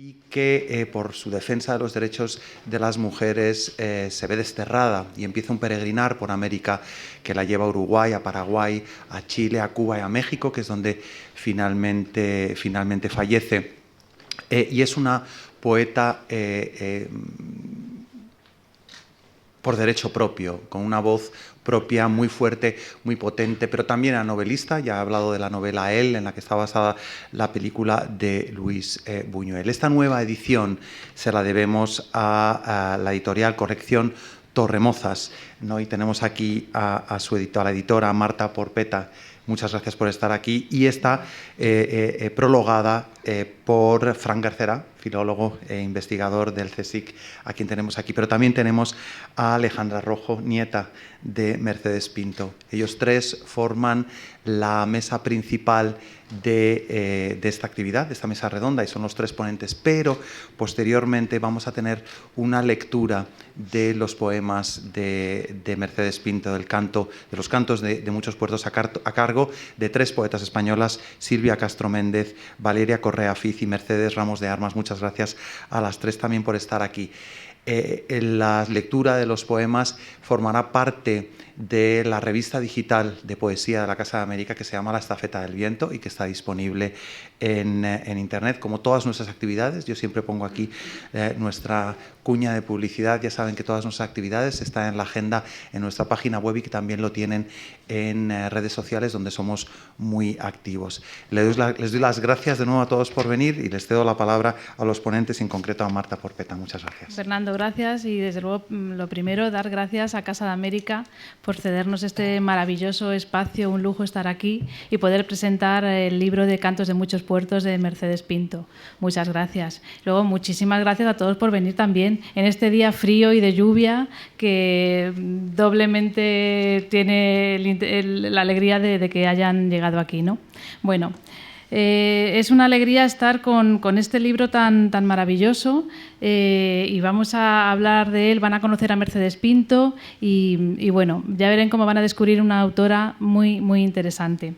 y que por su defensa de los derechos de las mujeres se ve desterrada y empieza un peregrinar por América que la lleva a Uruguay, a Paraguay, a Chile, a Cuba y a México, que es donde finalmente fallece. Y es una poeta por derecho propio, con una voz propia muy fuerte, muy potente, pero también era novelista. Ya he hablado de la novela Él, en la que está basada la película de Luis Buñuel. Esta nueva edición se la debemos a la editorial Corrección Torremozas, ¿no? Y tenemos aquí a la editora Marta Porpeta. Muchas gracias por estar aquí. Y está prologada por Fran Garcera, filólogo e investigador del CSIC, a quien tenemos aquí. Pero también tenemos a Alejandra Rojo, nieta de Mercedes Pinto. Ellos tres forman la mesa principal de esta actividad, de esta mesa redonda, y son los tres ponentes. Pero posteriormente vamos a tener una lectura de los poemas de Mercedes Pinto, de los cantos de muchos puertos a cargo de tres poetas españolas: Silvia Castro Méndez, Valeria Correa Fiz y Mercedes Ramos de Armas. Muchas gracias a las tres también por estar aquí. La lectura de los poemas formará parte de la revista digital de poesía de la Casa de América, que se llama La Estafeta del Viento y que está disponible en Internet, como todas nuestras actividades. Yo siempre pongo aquí nuestra cuña de publicidad. Ya saben que todas nuestras actividades están en la agenda en nuestra página web y que también lo tienen en redes sociales, donde somos muy activos. Les doy las gracias de nuevo a todos por venir y les cedo la palabra a los ponentes, en concreto a Marta Porpeta. Muchas gracias. Fernando, gracias. Y desde luego, lo primero, dar gracias a Casa de América por cedernos este maravilloso espacio, un lujo estar aquí y poder presentar el libro de Cantos de muchos puertos de Mercedes Pinto. Muchas gracias. Luego, muchísimas gracias a todos por venir también en este día frío y de lluvia, que doblemente tiene la alegría de que hayan llegado aquí, ¿no? Bueno, es una alegría estar con este libro tan maravilloso, y vamos a hablar de él. Van a conocer a Mercedes Pinto y bueno, ya verán cómo van a descubrir una autora muy interesante.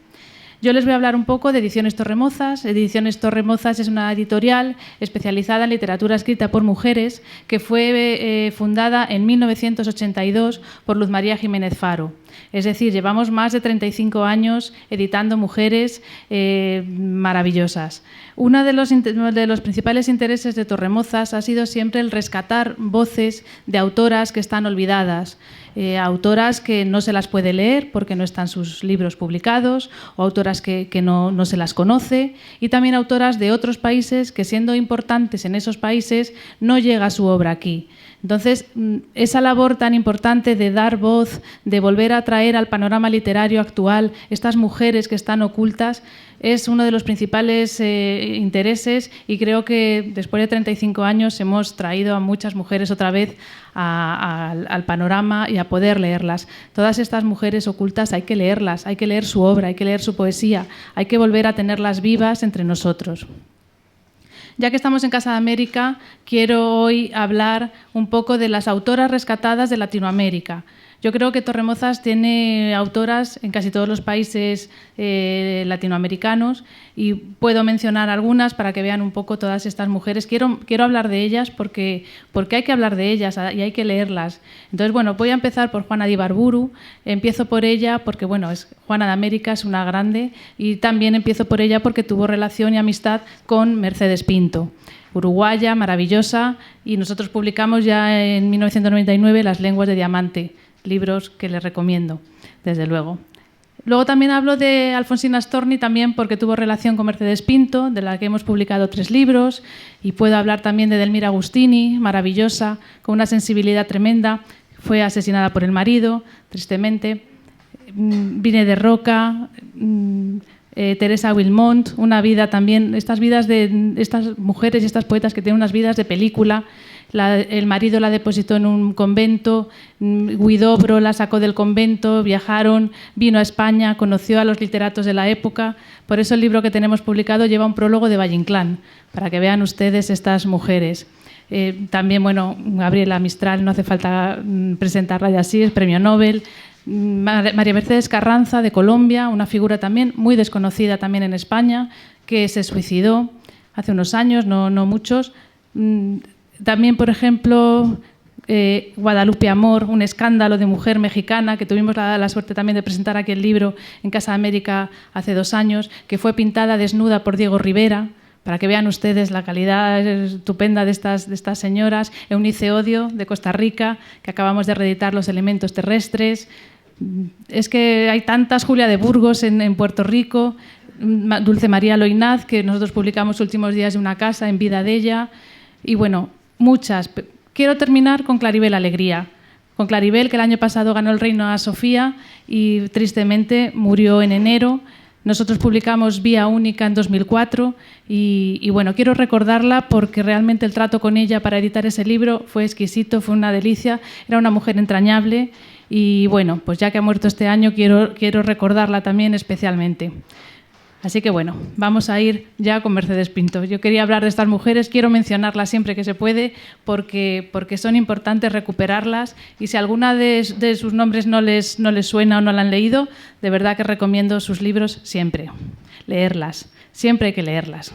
Yo les voy a hablar un poco de Ediciones Torremozas. Ediciones Torremozas es una editorial especializada en literatura escrita por mujeres que fue fundada en 1982 por Luz María Jiménez Faro. Es decir, llevamos más de 35 años editando mujeres maravillosas. Uno de los principales intereses de Torremozas ha sido siempre el rescatar voces de autoras que están olvidadas, autoras que no se las puede leer porque no están sus libros publicados, o autoras que no se las conoce, y también autoras de otros países que, siendo importantes en esos países, no llega su obra aquí. Entonces, esa labor tan importante de dar voz, de volver a traer al panorama literario actual estas mujeres que están ocultas, es uno de los principales intereses, y creo que después de 35 años hemos traído a muchas mujeres otra vez al panorama y a poder leerlas. Todas estas mujeres ocultas hay que leerlas, hay que leer su obra, hay que leer su poesía, hay que volver a tenerlas vivas entre nosotros. Ya que estamos en Casa de América, quiero hoy hablar un poco de las autoras rescatadas de Latinoamérica. Yo creo que Torremozas tiene autoras en casi todos los países latinoamericanos, y puedo mencionar algunas para que vean un poco todas estas mujeres. Quiero hablar de ellas porque hay que hablar de ellas y hay que leerlas. Entonces, bueno, voy a empezar por Juana de Ibarburu. Empiezo por ella porque, bueno, Juana de América es una grande, y también empiezo por ella porque tuvo relación y amistad con Mercedes Pinto, uruguaya, maravillosa, y nosotros publicamos ya en 1999 Las lenguas de diamante, libros que les recomiendo, desde luego. Luego también hablo de Alfonsina Storni, también porque tuvo relación con Mercedes Pinto, de la que hemos publicado 3 libros, y puedo hablar también de Delmira Agustini, maravillosa, con una sensibilidad tremenda. Fue asesinada por el marido, tristemente. Vine de Roca, Teresa Wilmont, una vida también, estas vidas de estas mujeres y estas poetas que tienen unas vidas de película. El marido la depositó en un convento, Huidobro la sacó del convento, viajaron, vino a España, conoció a los literatos de la época. Por eso el libro que tenemos publicado lleva un prólogo de Valle Inclán, para que vean ustedes estas mujeres. También, bueno, Gabriela Mistral, no hace falta presentarla ya así, es premio Nobel. María Mercedes Carranza, de Colombia, una figura también muy desconocida también en España, que se suicidó. hace unos años, no muchos. También, por ejemplo, Guadalupe Amor, un escándalo de mujer mexicana, que tuvimos la suerte también de presentar aquí el libro en Casa de América hace 2 años, que fue pintada desnuda por Diego Rivera, para que vean ustedes la calidad estupenda de estas señoras. Eunice Odio, de Costa Rica, que acabamos de reeditar Los elementos terrestres. Es que hay tantas, Julia de Burgos en Puerto Rico, Dulce María Loinaz, que nosotros publicamos Últimos días de una casa, En vida de ella, y bueno, muchas. Quiero terminar con Claribel Alegría. Con Claribel, que el año pasado ganó el reino a Sofía y tristemente murió en enero. Nosotros publicamos Vía Única en 2004 y bueno, quiero recordarla porque realmente el trato con ella para editar ese libro fue exquisito, fue una delicia, era una mujer entrañable y bueno, pues ya que ha muerto este año quiero recordarla también especialmente. Así que bueno, vamos a ir ya con Mercedes Pinto. Yo quería hablar de estas mujeres, quiero mencionarlas siempre que se puede porque son importantes recuperarlas y si alguna de sus nombres no les suena o no la han leído, de verdad que recomiendo sus libros siempre, leerlas, siempre hay que leerlas.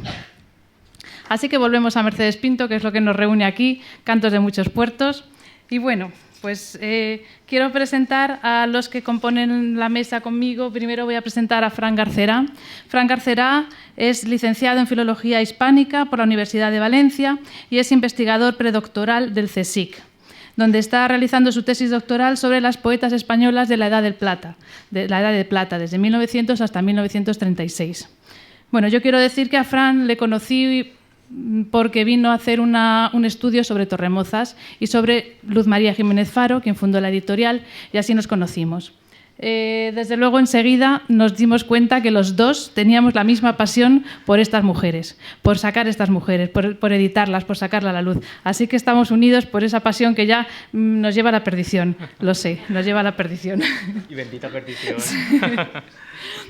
Así que volvemos a Mercedes Pinto, que es lo que nos reúne aquí, Cantos de muchos puertos. Y bueno, pues quiero presentar a los que componen la mesa conmigo. Primero voy a presentar a Fran Garcerá. Fran Garcerá es licenciado en Filología Hispánica por la Universidad de Valencia y es investigador predoctoral del CSIC, donde está realizando su tesis doctoral sobre las poetas españolas de la Edad de Plata, desde 1900 hasta 1936. Bueno, yo quiero decir que a Fran le conocí porque vino a hacer un estudio sobre Torremozas y sobre Luz María Jiménez Faro, quien fundó la editorial, y así nos conocimos. Desde luego, enseguida nos dimos cuenta que los dos teníamos la misma pasión por estas mujeres, por sacar estas mujeres, por editarlas, por sacarlas a la luz. Así que estamos unidos por esa pasión que ya nos lleva a la perdición. Lo sé, nos lleva a la perdición. Y bendita perdición. Sí.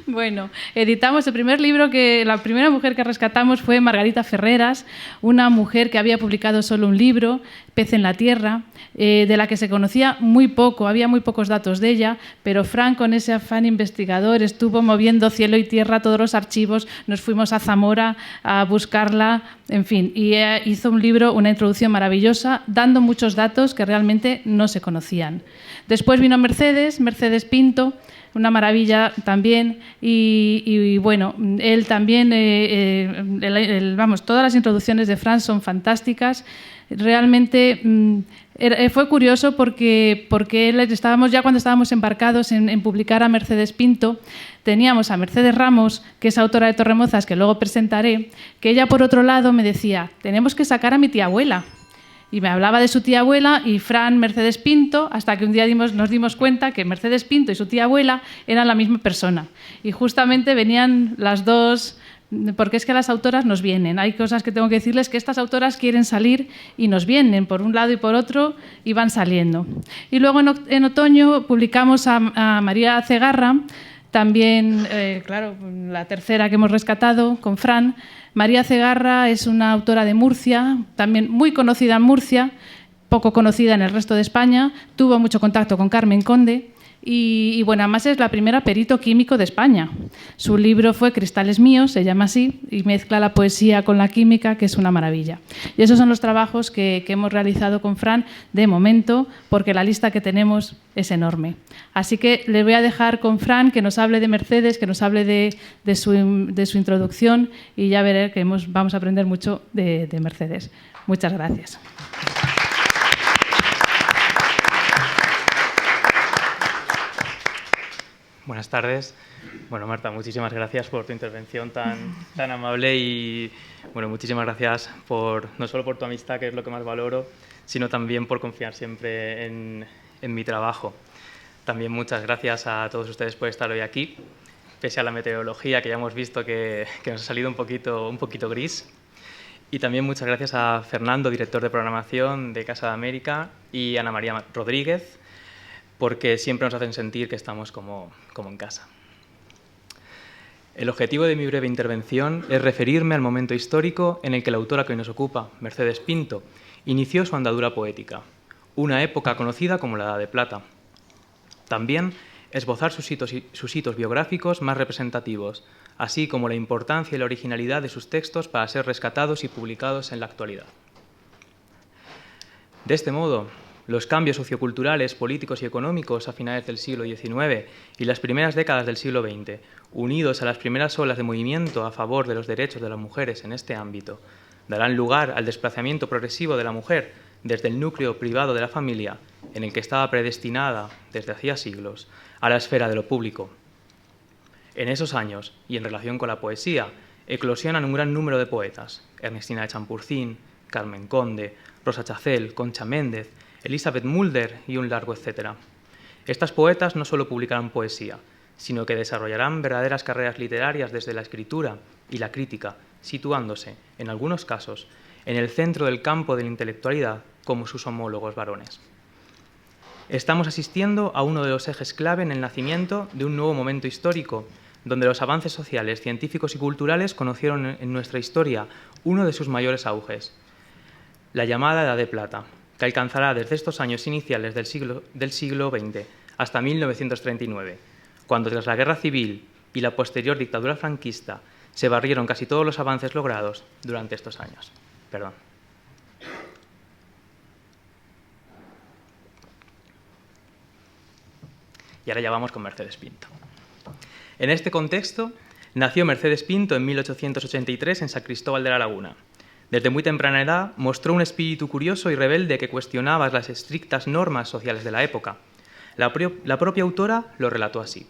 Bueno, editamos el primer libro, la primera mujer que rescatamos fue Margarita Ferreras, una mujer que había publicado solo un libro, Pez en la Tierra, de la que se conocía muy poco, había muy pocos datos de ella, pero Fran, con ese afán investigador, estuvo moviendo cielo y tierra todos los archivos, nos fuimos a Zamora a buscarla, en fin, y hizo un libro, una introducción maravillosa, dando muchos datos que realmente no se conocían. Después vino Mercedes Pinto, una maravilla también, y bueno, él también, todas las introducciones de Fran son fantásticas. Realmente fue curioso porque cuando estábamos embarcados en publicar a Mercedes Pinto, teníamos a Mercedes Ramos, que es autora de Torremozas, que luego presentaré, que ella por otro lado me decía, tenemos que sacar a mi tía abuela. Y me hablaba de su tía abuela y Fran Mercedes Pinto, hasta que un día nos dimos cuenta que Mercedes Pinto y su tía abuela eran la misma persona. Y justamente venían las dos, porque es que las autoras nos vienen. Hay cosas que tengo que decirles, que estas autoras quieren salir y nos vienen por un lado y por otro y van saliendo. Y luego en otoño publicamos a María Cegarra, también, claro, la tercera que hemos rescatado con Fran. María Cegarra es una autora de Murcia, también muy conocida en Murcia, poco conocida en el resto de España. Tuvo mucho contacto con Carmen Conde y bueno, además es la primera perito químico de España. Su libro fue Cristales míos, se llama así, y mezcla la poesía con la química, que es una maravilla. Y esos son los trabajos que hemos realizado con Fran de momento, porque la lista que tenemos es enorme. Así que le voy a dejar con Fran que nos hable de Mercedes, que nos hable de su introducción, y ya veré que vamos a aprender mucho de Mercedes. Muchas gracias. Buenas tardes. Bueno, Marta, muchísimas gracias por tu intervención tan amable y bueno, muchísimas gracias no solo por tu amistad, que es lo que más valoro, sino también por confiar siempre en mi trabajo. También muchas gracias a todos ustedes por estar hoy aquí, pese a la meteorología que ya hemos visto que nos ha salido un poquito gris. Y también muchas gracias a Fernando, director de programación de Casa de América, y Ana María Rodríguez, porque siempre nos hacen sentir que estamos como en casa. El objetivo de mi breve intervención es referirme al momento histórico en el que la autora que hoy nos ocupa, Mercedes Pinto, inició su andadura poética, una época conocida como la Edad de Plata. También esbozar sus hitos biográficos más representativos, así como la importancia y la originalidad de sus textos para ser rescatados y publicados en la actualidad. De este modo, los cambios socioculturales, políticos y económicos a finales del siglo XIX y las primeras décadas del siglo XX, unidos a las primeras olas de movimiento a favor de los derechos de las mujeres en este ámbito, darán lugar al desplazamiento progresivo de la mujer desde el núcleo privado de la familia, en el que estaba predestinada desde hacía siglos, a la esfera de lo público. En esos años, y en relación con la poesía, eclosionan un gran número de poetas: Ernestina de Champurcín, Carmen Conde, Rosa Chacel, Concha Méndez, Elizabeth Mulder y un largo etcétera. Estas poetas no solo publicarán poesía, sino que desarrollarán verdaderas carreras literarias desde la escritura y la crítica, situándose, en algunos casos, en el centro del campo de la intelectualidad como sus homólogos varones. Estamos asistiendo a uno de los ejes clave en el nacimiento de un nuevo momento histórico, donde los avances sociales, científicos y culturales conocieron en nuestra historia uno de sus mayores auges, la llamada Edad de Plata, que alcanzará desde estos años iniciales del siglo XX hasta 1939, cuando tras la Guerra Civil y la posterior dictadura franquista se barrieron casi todos los avances logrados durante estos años. Perdón. Y ahora ya vamos con Mercedes Pinto. En este contexto nació Mercedes Pinto en 1883 en San Cristóbal de la Laguna. Desde muy temprana edad mostró un espíritu curioso y rebelde que cuestionaba las estrictas normas sociales de la época. La propia autora lo relató así: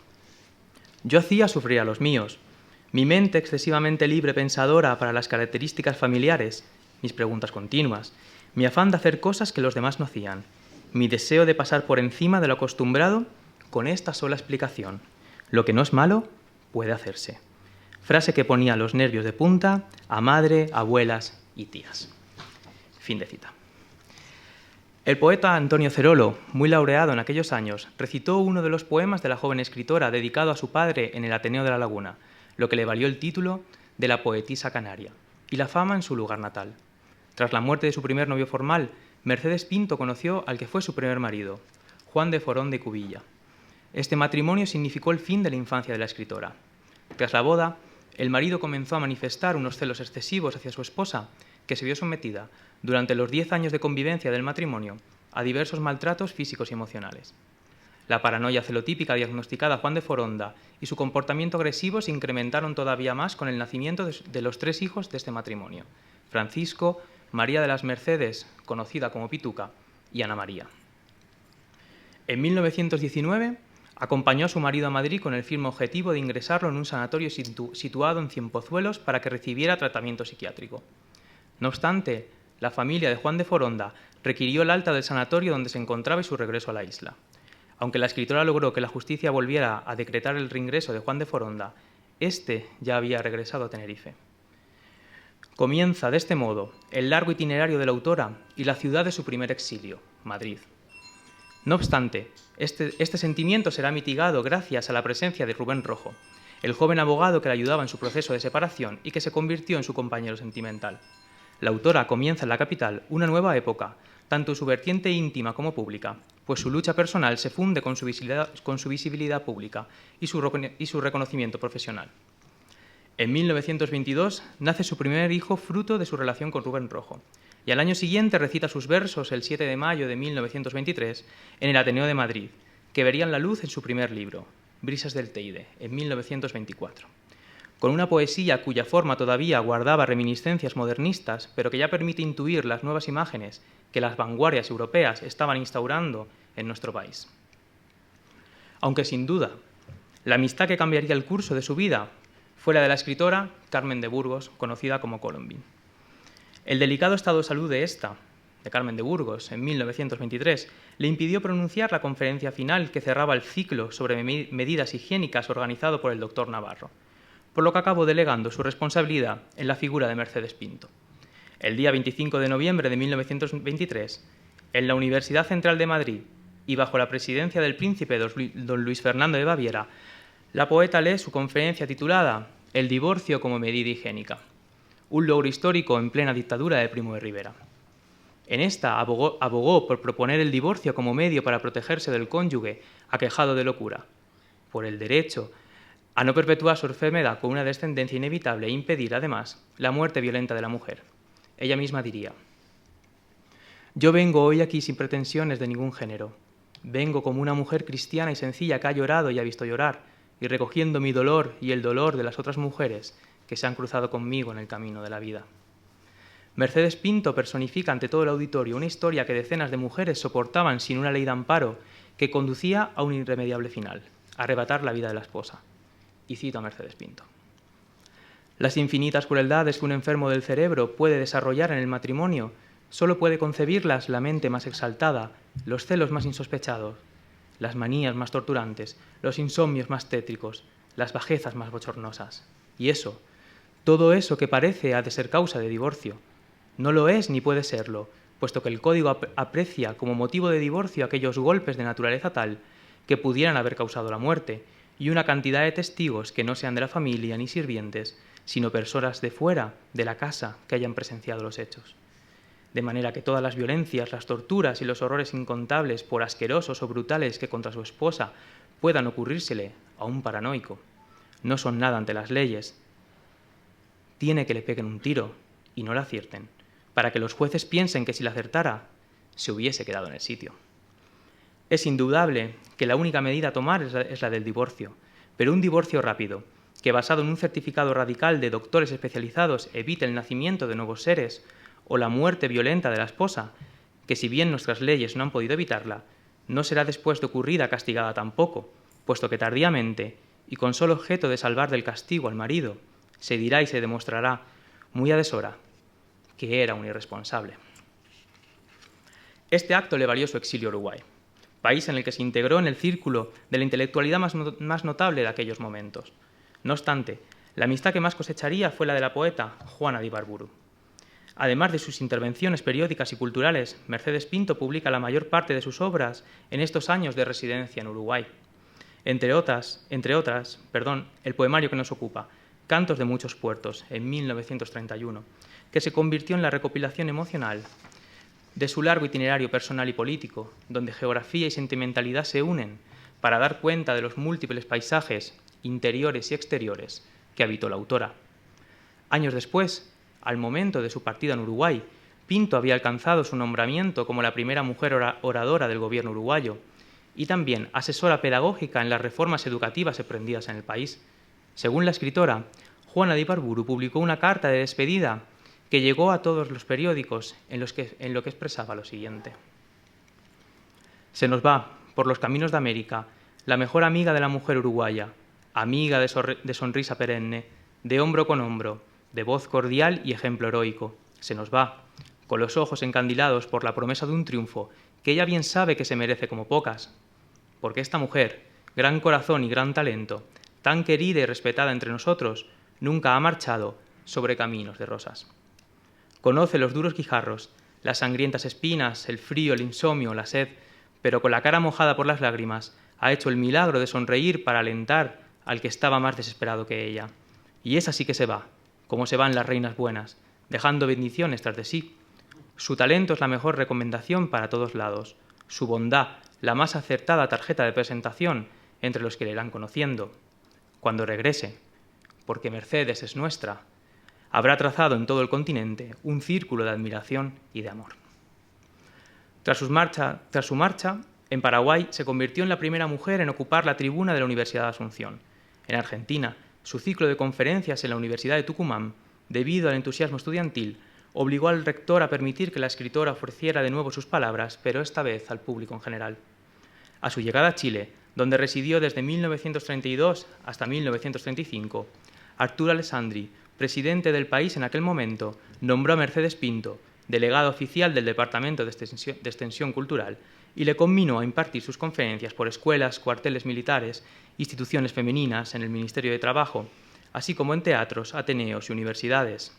«Yo hacía sufrir a los míos. Mi mente excesivamente libre pensadora para las características familiares, mis preguntas continuas, mi afán de hacer cosas que los demás no hacían, mi deseo de pasar por encima de lo acostumbrado con esta sola explicación: lo que no es malo puede hacerse». Frase que ponía los nervios de punta a madre, abuelas y tías. Fin de cita. El poeta Antonio Cerolo, muy laureado en aquellos años, recitó uno de los poemas de la joven escritora dedicado a su padre en el Ateneo de la Laguna, lo que le valió el título de la poetisa canaria y la fama en su lugar natal. Tras la muerte de su primer novio formal, Mercedes Pinto conoció al que fue su primer marido, Juan de Foronda y Cubilla. Este matrimonio significó el fin de la infancia de la escritora. Tras la boda, el marido comenzó a manifestar unos celos excesivos hacia su esposa, que se vio sometida, durante los 10 años de convivencia del matrimonio, a diversos maltratos físicos y emocionales. La paranoia celotípica diagnosticada a Juan de Foronda y su comportamiento agresivo se incrementaron todavía más con el nacimiento de los 3 hijos de este matrimonio: Francisco, María de las Mercedes, conocida como Pituca, y Ana María. En 1919, acompañó a su marido a Madrid con el firme objetivo de ingresarlo en un sanatorio situado en Cienpozuelos para que recibiera tratamiento psiquiátrico. No obstante, la familia de Juan de Foronda requirió el alta del sanatorio donde se encontraba y su regreso a la isla. Aunque la escritora logró que la justicia volviera a decretar el reingreso de Juan de Foronda, éste ya había regresado a Tenerife. Comienza, de este modo, el largo itinerario de la autora y la ciudad de su primer exilio, Madrid. No obstante, este sentimiento será mitigado gracias a la presencia de Rubén Rojo, el joven abogado que la ayudaba en su proceso de separación y que se convirtió en su compañero sentimental. La autora comienza en la capital una nueva época, tanto en su vertiente íntima como pública, pues su lucha personal se funde con su visibilidad pública y su reconocimiento profesional. En 1922 nace su primer hijo fruto de su relación con Rubén Rojo, y al año siguiente recita sus versos el 7 de mayo de 1923 en el Ateneo de Madrid, que verían la luz en su primer libro, Brisas del Teide, en 1924. Con una poesía cuya forma todavía guardaba reminiscencias modernistas, pero que ya permite intuir las nuevas imágenes que las vanguardias europeas estaban instaurando en nuestro país. Aunque sin duda, la amistad que cambiaría el curso de su vida fue la de la escritora Carmen de Burgos, conocida como Colombine. El delicado estado de salud de Carmen de Burgos, en 1923, le impidió pronunciar la conferencia final que cerraba el ciclo sobre medidas higiénicas organizado por el doctor Navarro, por lo que acabó delegando su responsabilidad en la figura de Mercedes Pinto. El día 25 de noviembre de 1923, en la Universidad Central de Madrid y bajo la presidencia del príncipe don Luis Fernando de Baviera, la poeta lee su conferencia titulada «El divorcio como medida higiénica», un logro histórico en plena dictadura de Primo de Rivera. En esta abogó por proponer el divorcio como medio para protegerse del cónyuge aquejado de locura, por el derecho a no perpetuar su enfermedad con una descendencia inevitable e impedir, además, la muerte violenta de la mujer. Ella misma diría: «Yo vengo hoy aquí sin pretensiones de ningún género. Vengo como una mujer cristiana y sencilla que ha llorado y ha visto llorar, y recogiendo mi dolor y el dolor de las otras mujeres que se han cruzado conmigo en el camino de la vida». Mercedes Pinto personifica ante todo el auditorio una historia que decenas de mujeres soportaban sin una ley de amparo que conducía a un irremediable final: arrebatar la vida de la esposa. Y cito a Mercedes Pinto: «Las infinitas crueldades que un enfermo del cerebro puede desarrollar en el matrimonio solo puede concebirlas la mente más exaltada, los celos más insospechados, las manías más torturantes, los insomnios más tétricos, las bajezas más bochornosas. Y eso, todo eso que parece ha de ser causa de divorcio, no lo es ni puede serlo, puesto que el Código aprecia como motivo de divorcio aquellos golpes de naturaleza tal que pudieran haber causado la muerte, y una cantidad de testigos que no sean de la familia ni sirvientes, sino personas de fuera de la casa que hayan presenciado los hechos. De manera que todas las violencias, las torturas y los horrores incontables, por asquerosos o brutales que contra su esposa puedan ocurrírsele a un paranoico, no son nada ante las leyes. Tiene que le peguen un tiro y no la acierten, para que los jueces piensen que si la acertara, se hubiese quedado en el sitio. Es indudable que la única medida a tomar es la del divorcio, pero un divorcio rápido, que basado en un certificado radical de doctores especializados evite el nacimiento de nuevos seres o la muerte violenta de la esposa, que si bien nuestras leyes no han podido evitarla, no será después de ocurrida castigada tampoco, puesto que tardíamente, y con solo objeto de salvar del castigo al marido, se dirá y se demostrará muy a deshora que era un irresponsable. Este acto le valió su exilio a Uruguay, país en el que se integró en el círculo de la intelectualidad más notable de aquellos momentos. No obstante, la amistad que más cosecharía fue la de la poeta Juana de Ibarburu. Además de sus intervenciones periódicas y culturales, Mercedes Pinto publica la mayor parte de sus obras en estos años de residencia en Uruguay. Entre otras, el poemario que nos ocupa, Cantos de muchos puertos, en 1931, que se convirtió en la recopilación emocional de su largo itinerario personal y político, donde geografía y sentimentalidad se unen para dar cuenta de los múltiples paisajes interiores y exteriores que habitó la autora. Años después, al momento de su partida en Uruguay, Pinto había alcanzado su nombramiento como la primera mujer oradora del gobierno uruguayo y también asesora pedagógica en las reformas educativas emprendidas en el país. Según la escritora, Juana de Ibarburu publicó una carta de despedida que llegó a todos los periódicos en lo que expresaba lo siguiente: «Se nos va, por los caminos de América, la mejor amiga de la mujer uruguaya, amiga de sonrisa perenne, de hombro con hombro, de voz cordial y ejemplo heroico. Se nos va, con los ojos encandilados por la promesa de un triunfo que ella bien sabe que se merece como pocas. Porque esta mujer, gran corazón y gran talento, tan querida y respetada entre nosotros, nunca ha marchado sobre caminos de rosas. Conoce los duros guijarros, las sangrientas espinas, el frío, el insomnio, la sed, pero con la cara mojada por las lágrimas ha hecho el milagro de sonreír para alentar al que estaba más desesperado que ella. Y esa sí que se va, como se van las reinas buenas, dejando bendiciones tras de sí. Su talento es la mejor recomendación para todos lados, su bondad la más acertada tarjeta de presentación entre los que le irán conociendo. Cuando regrese, porque Mercedes es nuestra, habrá trazado en todo el continente un círculo de admiración y de amor». Tras su marcha, en Paraguay se convirtió en la primera mujer en ocupar la tribuna de la Universidad de Asunción. En Argentina, su ciclo de conferencias en la Universidad de Tucumán, debido al entusiasmo estudiantil, obligó al rector a permitir que la escritora ofreciera de nuevo sus palabras, pero esta vez al público en general. A su llegada a Chile, donde residió desde 1932 hasta 1935, Arturo Alessandri, presidente del país en aquel momento, nombró a Mercedes Pinto, delegada oficial del Departamento de Extensión Cultural, y le conminó a impartir sus conferencias por escuelas, cuarteles militares, instituciones femeninas, en el Ministerio de Trabajo, así como en teatros, ateneos y universidades.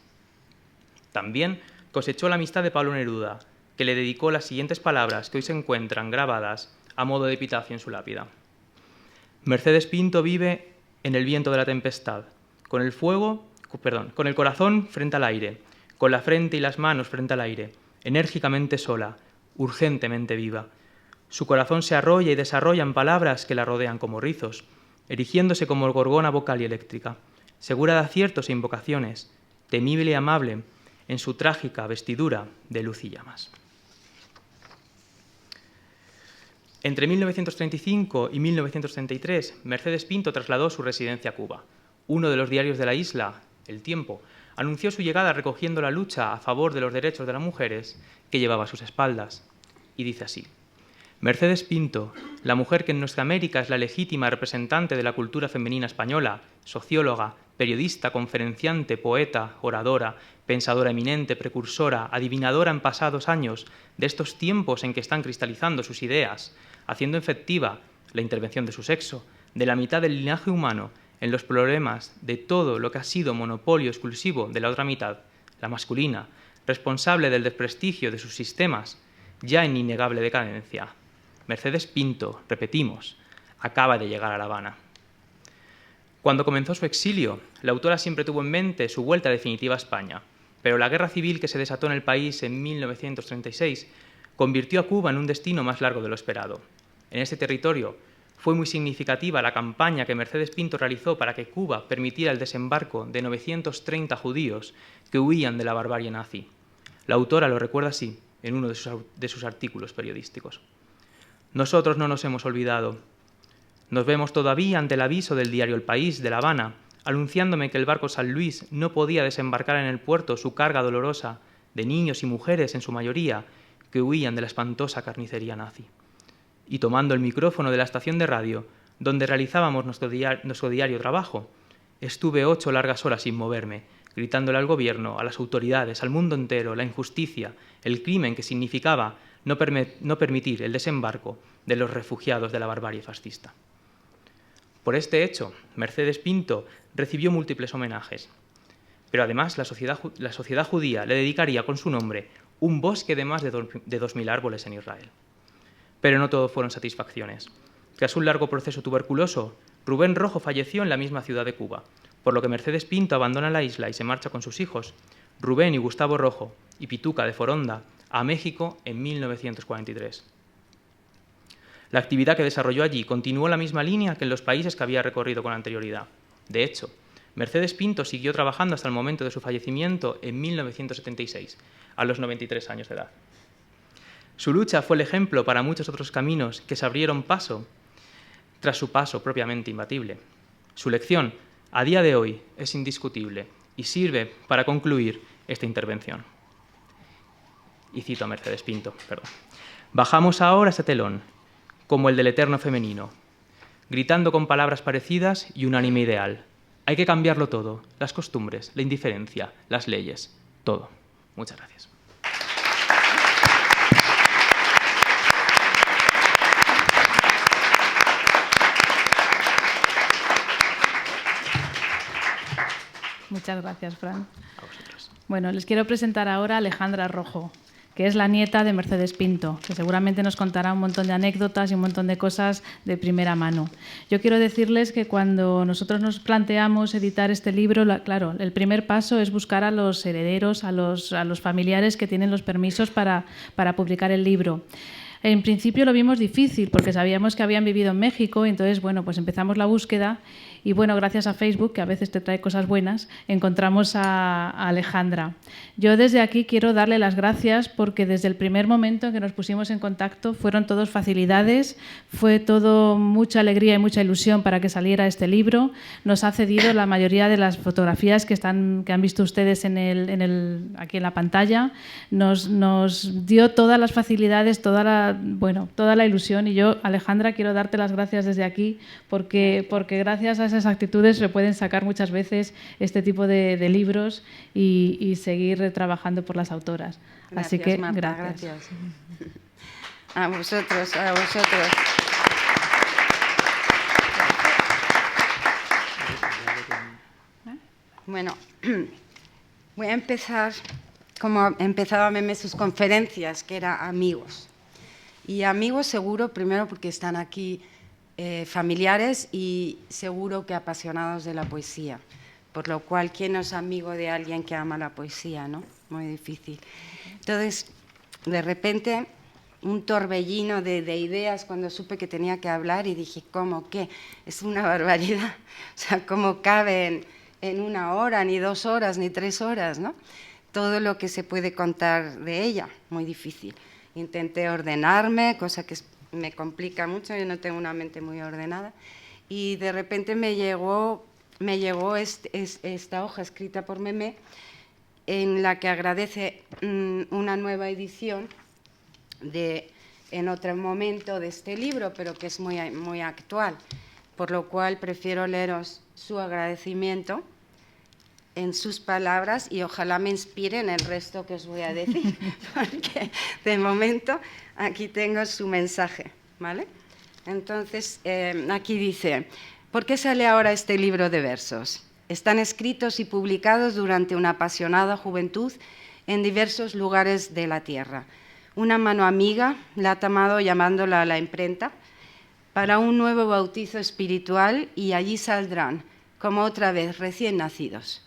También cosechó la amistad de Pablo Neruda, que le dedicó las siguientes palabras que hoy se encuentran grabadas a modo de epitafio en su lápida: «Mercedes Pinto vive en el viento de la tempestad, con el corazón frente al aire, con la frente y las manos frente al aire, enérgicamente sola, urgentemente viva. Su corazón se arrolla y desarrolla en palabras que la rodean como rizos, erigiéndose como gorgona vocal y eléctrica, segura de aciertos e invocaciones, temible y amable en su trágica vestidura de luz y llamas. Entre 1935 y 1933, Mercedes Pinto trasladó su residencia a Cuba. Uno de los diarios de la isla, El Tiempo, anunció su llegada recogiendo la lucha a favor de los derechos de las mujeres que llevaba a sus espaldas. Y dice así: Mercedes Pinto, la mujer que en nuestra América es la legítima representante de la cultura femenina española, socióloga, periodista, conferenciante, poeta, oradora, pensadora eminente, precursora, adivinadora en pasados años de estos tiempos en que están cristalizando sus ideas, haciendo efectiva la intervención de su sexo, de la mitad del linaje humano, en los problemas de todo lo que ha sido monopolio exclusivo de la otra mitad, la masculina, responsable del desprestigio de sus sistemas, ya en innegable decadencia. Mercedes Pinto, repetimos, acaba de llegar a La Habana. Cuando comenzó su exilio, la autora siempre tuvo en mente su vuelta definitiva a España, pero la guerra civil que se desató en el país en 1936 convirtió a Cuba en un destino más largo de lo esperado. En este territorio fue muy significativa la campaña que Mercedes Pinto realizó para que Cuba permitiera el desembarco de 930 judíos que huían de la barbarie nazi. La autora lo recuerda así en uno de sus artículos periodísticos. Nosotros no nos hemos olvidado. Nos vemos todavía ante el aviso del diario El País de La Habana, anunciándome que el barco San Luis no podía desembarcar en el puerto su carga dolorosa de niños y mujeres, en su mayoría, que huían de la espantosa carnicería nazi. Y tomando el micrófono de la estación de radio, donde realizábamos nuestro diario trabajo, estuve 8 largas horas sin moverme, gritándole al gobierno, a las autoridades, al mundo entero, la injusticia, el crimen que significaba no permitir el desembarco de los refugiados de la barbarie fascista. Por este hecho, Mercedes Pinto recibió múltiples homenajes, pero además la sociedad judía le dedicaría con su nombre un bosque de más de 2.000 árboles en Israel. Pero no todo fueron satisfacciones. Tras un largo proceso tuberculoso, Rubén Rojo falleció en la misma ciudad de Cuba, por lo que Mercedes Pinto abandona la isla y se marcha con sus hijos, Rubén y Gustavo Rojo, y Pituca de Foronda, a México en 1943. La actividad que desarrolló allí continuó la misma línea que en los países que había recorrido con anterioridad. De hecho, Mercedes Pinto siguió trabajando hasta el momento de su fallecimiento en 1976, a los 93 años de edad. Su lucha fue el ejemplo para muchos otros caminos que se abrieron paso tras su paso propiamente imbatible. Su lección, a día de hoy, es indiscutible y sirve para concluir esta intervención. Y cito a Mercedes Pinto, Bajamos ahora ese telón, como el del eterno femenino, gritando con palabras parecidas y unánime ideal. Hay que cambiarlo todo, las costumbres, la indiferencia, las leyes, todo. Muchas gracias. Muchas gracias, Fran. A vosotros. Bueno, les quiero presentar ahora a Alejandra Rojo, que es la nieta de Mercedes Pinto, que seguramente nos contará un montón de anécdotas y un montón de cosas de primera mano. Yo quiero decirles que cuando nosotros nos planteamos editar este libro, claro, el primer paso es buscar a los herederos, a los familiares que tienen los permisos para publicar el libro. En principio lo vimos difícil porque sabíamos que habían vivido en México y entonces, bueno, pues empezamos la búsqueda y, bueno, gracias a Facebook, que a veces te trae cosas buenas, encontramos a Alejandra. Yo desde aquí quiero darle las gracias porque desde el primer momento en que nos pusimos en contacto fueron todos facilidades, fue todo mucha alegría y mucha ilusión para que saliera este libro. Nos ha cedido la mayoría de las fotografías que han visto ustedes aquí en la pantalla. Nos dio todas las facilidades, toda la ilusión, y yo, Alejandra, quiero darte las gracias desde aquí porque gracias a esas actitudes se pueden sacar muchas veces este tipo de libros y seguir trabajando por las autoras. Gracias, así que Marta, gracias. A vosotros, a vosotros. Bueno, voy a empezar como empezaba Meme sus conferencias, que era amigos. Y amigos seguro, primero porque están aquí familiares y seguro que apasionados de la poesía. Por lo cual, ¿quién no es amigo de alguien que ama la poesía, no? Muy difícil. Entonces, de repente, un torbellino de ideas cuando supe que tenía que hablar y dije, ¿cómo qué? Es una barbaridad. O sea, ¿cómo cabe en 1 hora, ni 2 horas, ni 3 horas, ¿no? Todo lo que se puede contar de ella, muy difícil. Intenté ordenarme, cosa que me complica mucho, yo no tengo una mente muy ordenada, y de repente me llegó esta hoja escrita por Memé, en la que agradece una nueva edición en otro momento de este libro, pero que es muy, muy actual, por lo cual prefiero leeros su agradecimiento en sus palabras y ojalá me inspiren el resto que os voy a decir, porque de momento aquí tengo su mensaje, ¿vale? Entonces, aquí dice, ¿por qué sale ahora este libro de versos? Están escritos y publicados durante una apasionada juventud en diversos lugares de la tierra. Una mano amiga la ha tomado llamándola a la imprenta para un nuevo bautizo espiritual y allí saldrán, como otra vez, recién nacidos.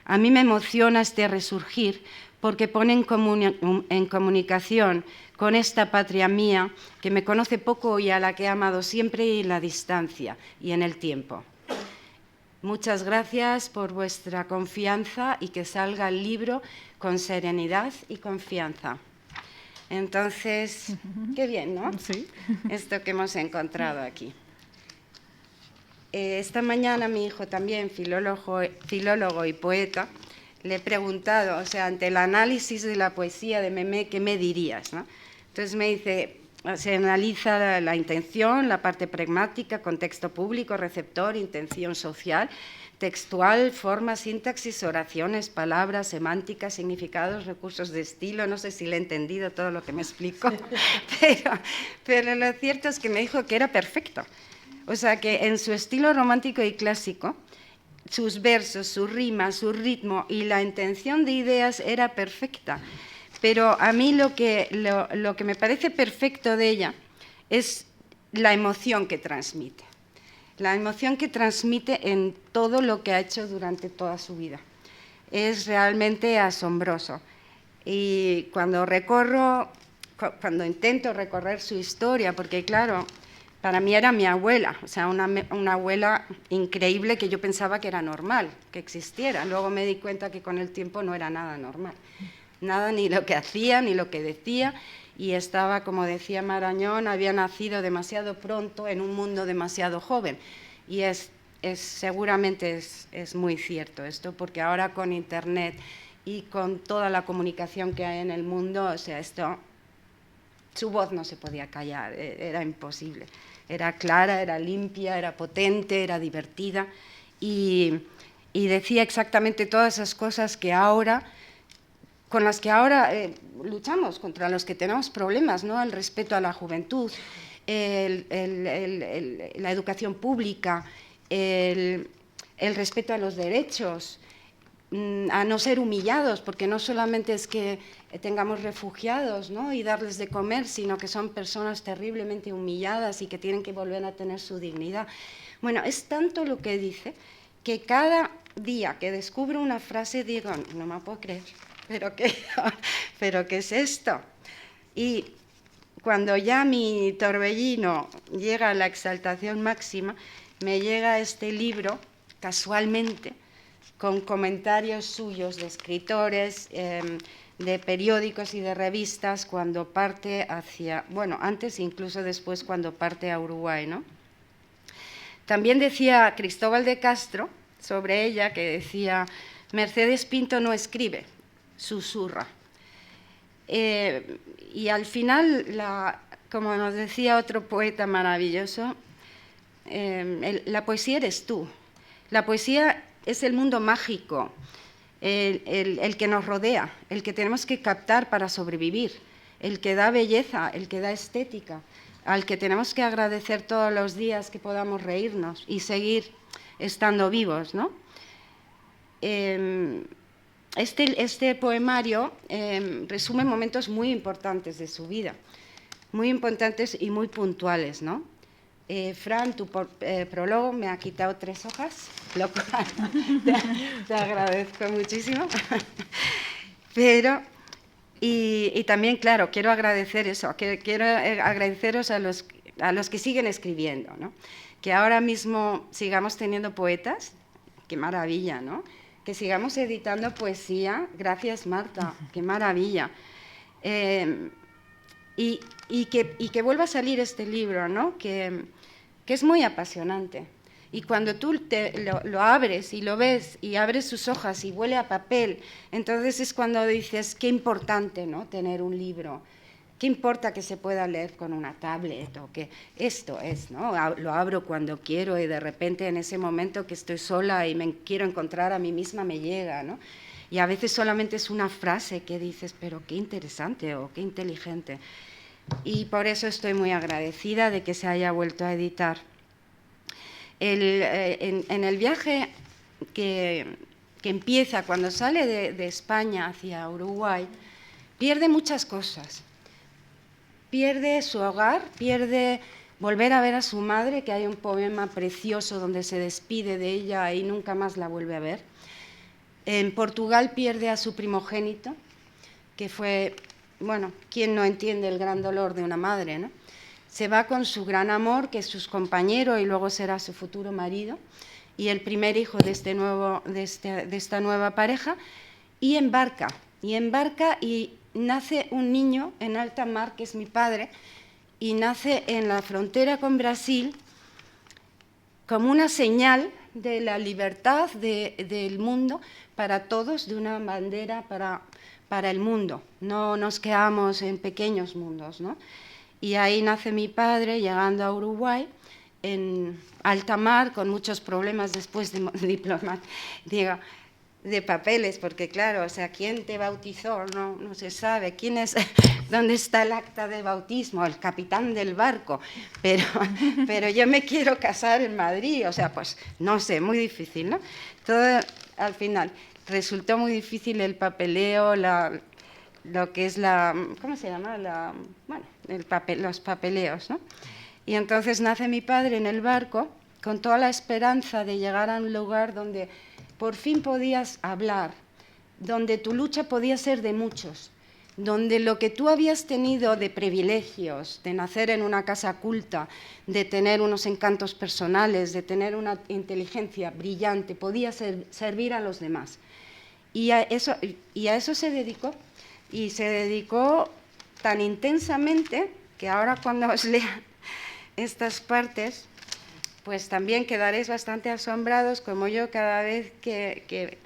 A mí me emociona este resurgir porque pone en comunicación con esta patria mía que me conoce poco y a la que he amado siempre en la distancia y en el tiempo. Muchas gracias por vuestra confianza y que salga el libro con serenidad y confianza. Entonces, qué bien, ¿no? Sí. Esto que hemos encontrado aquí. Esta mañana mi hijo también, filólogo y poeta, le he preguntado, o sea, ante el análisis de la poesía de Memé, ¿qué me dirías, no? Entonces me dice, se analiza la intención, la parte pragmática, contexto público, receptor, intención social, textual, forma, sintaxis, oraciones, palabras, semánticas, significados, recursos de estilo. No sé si le he entendido todo lo que me explicó, pero lo cierto es que me dijo que era perfecto. O sea, que en su estilo romántico y clásico, sus versos, su rima, su ritmo y la intención de ideas era perfecta. Pero a mí lo que me parece perfecto de ella es la emoción que transmite. La emoción que transmite en todo lo que ha hecho durante toda su vida. Es realmente asombroso. Y cuando intento recorrer su historia, porque claro, para mí era mi abuela, o sea, una abuela increíble que yo pensaba que era normal, que existiera. Luego me di cuenta que con el tiempo no era nada normal. Nada, ni lo que hacía, ni lo que decía. Y estaba, como decía Marañón, había nacido demasiado pronto en un mundo demasiado joven. Y seguramente es muy cierto esto, porque ahora con Internet y con toda la comunicación que hay en el mundo, o sea, su voz no se podía callar, era imposible. Era clara, era limpia, era potente, era divertida y decía exactamente todas esas cosas que ahora, con las que ahora luchamos, contra los que tenemos problemas, ¿no? El respeto a la juventud, la educación pública, el respeto a los derechos, a no ser humillados, porque no solamente es que tengamos refugiados, ¿no? Y darles de comer, sino que son personas terriblemente humilladas y que tienen que volver a tener su dignidad. Bueno, es tanto lo que dice que cada día que descubro una frase digo, no me puedo creer, ¿pero qué es esto? Y cuando ya mi torbellino llega a la exaltación máxima, me llega este libro, casualmente, con comentarios suyos de escritores, de periódicos y de revistas cuando parte hacia, bueno, antes e incluso después cuando parte a Uruguay, ¿no? También decía Cristóbal de Castro sobre ella, que decía, Mercedes Pinto no escribe, susurra. Y al final, como nos decía otro poeta maravilloso, la poesía eres tú. La poesía es el mundo mágico, el que nos rodea, el que tenemos que captar para sobrevivir, el que da belleza, el que da estética, al que tenemos que agradecer todos los días que podamos reírnos y seguir estando vivos, ¿no? Este poemario resume momentos muy importantes de su vida, muy importantes y muy puntuales, ¿no? Fran, tu prólogo me ha quitado 3 hojas, lo cual te agradezco muchísimo. Pero Y también, claro, quiero agradecer eso, quiero agradeceros a los que siguen escribiendo, ¿no? Que ahora mismo sigamos teniendo poetas, qué maravilla, ¿no? Que sigamos editando poesía, gracias Marta, qué maravilla. Y que vuelva a salir este libro, ¿no? Que es muy apasionante. Y cuando tú lo abres y lo ves y abres sus hojas y huele a papel, entonces es cuando dices, qué importante, ¿no? Tener un libro. ¿Qué importa que se pueda leer con una tablet o que esto es, ¿no? Lo abro cuando quiero y de repente en ese momento que estoy sola y me quiero encontrar a mí misma me llega, ¿no? Y a veces solamente es una frase que dices, pero qué interesante o qué inteligente. Y por eso estoy muy agradecida de que se haya vuelto a editar. En el viaje que empieza cuando sale de España hacia Uruguay, pierde muchas cosas. Pierde su hogar, pierde volver a ver a su madre, que hay un poema precioso donde se despide de ella y nunca más la vuelve a ver. En Portugal pierde a su primogénito, que fue, bueno, ¿quién no entiende el gran dolor de una madre, ¿no? Se va con su gran amor, que es su compañero y luego será su futuro marido, y el primer hijo de esta nueva pareja, y embarca y nace un niño en alta mar, que es mi padre, y nace en la frontera con Brasil como una señal de la libertad del mundo para todos, de una bandera para el mundo. No nos quedamos en pequeños mundos, ¿no? Y ahí nace mi padre, llegando a Uruguay, en alta mar, con muchos problemas después de papeles, porque claro, o sea, ¿quién te bautizó? No se sabe. ¿Quién es? ¿Dónde está el acta de bautismo? El capitán del barco. Pero yo me quiero casar en Madrid, o sea, pues no sé, muy difícil, ¿no? Todo al final resultó muy difícil el papeleo, lo que es ¿cómo se llama? Bueno, los papeleos, ¿no? Y entonces nace mi padre en el barco con toda la esperanza de llegar a un lugar donde por fin podías hablar, donde tu lucha podía ser de muchos, donde lo que tú habías tenido de privilegios, de nacer en una casa culta, de tener unos encantos personales, de tener una inteligencia brillante, podía servir a los demás. Y a eso se dedicó, y se dedicó tan intensamente que ahora cuando os lea estas partes, pues también quedaréis bastante asombrados, como yo, cada vez que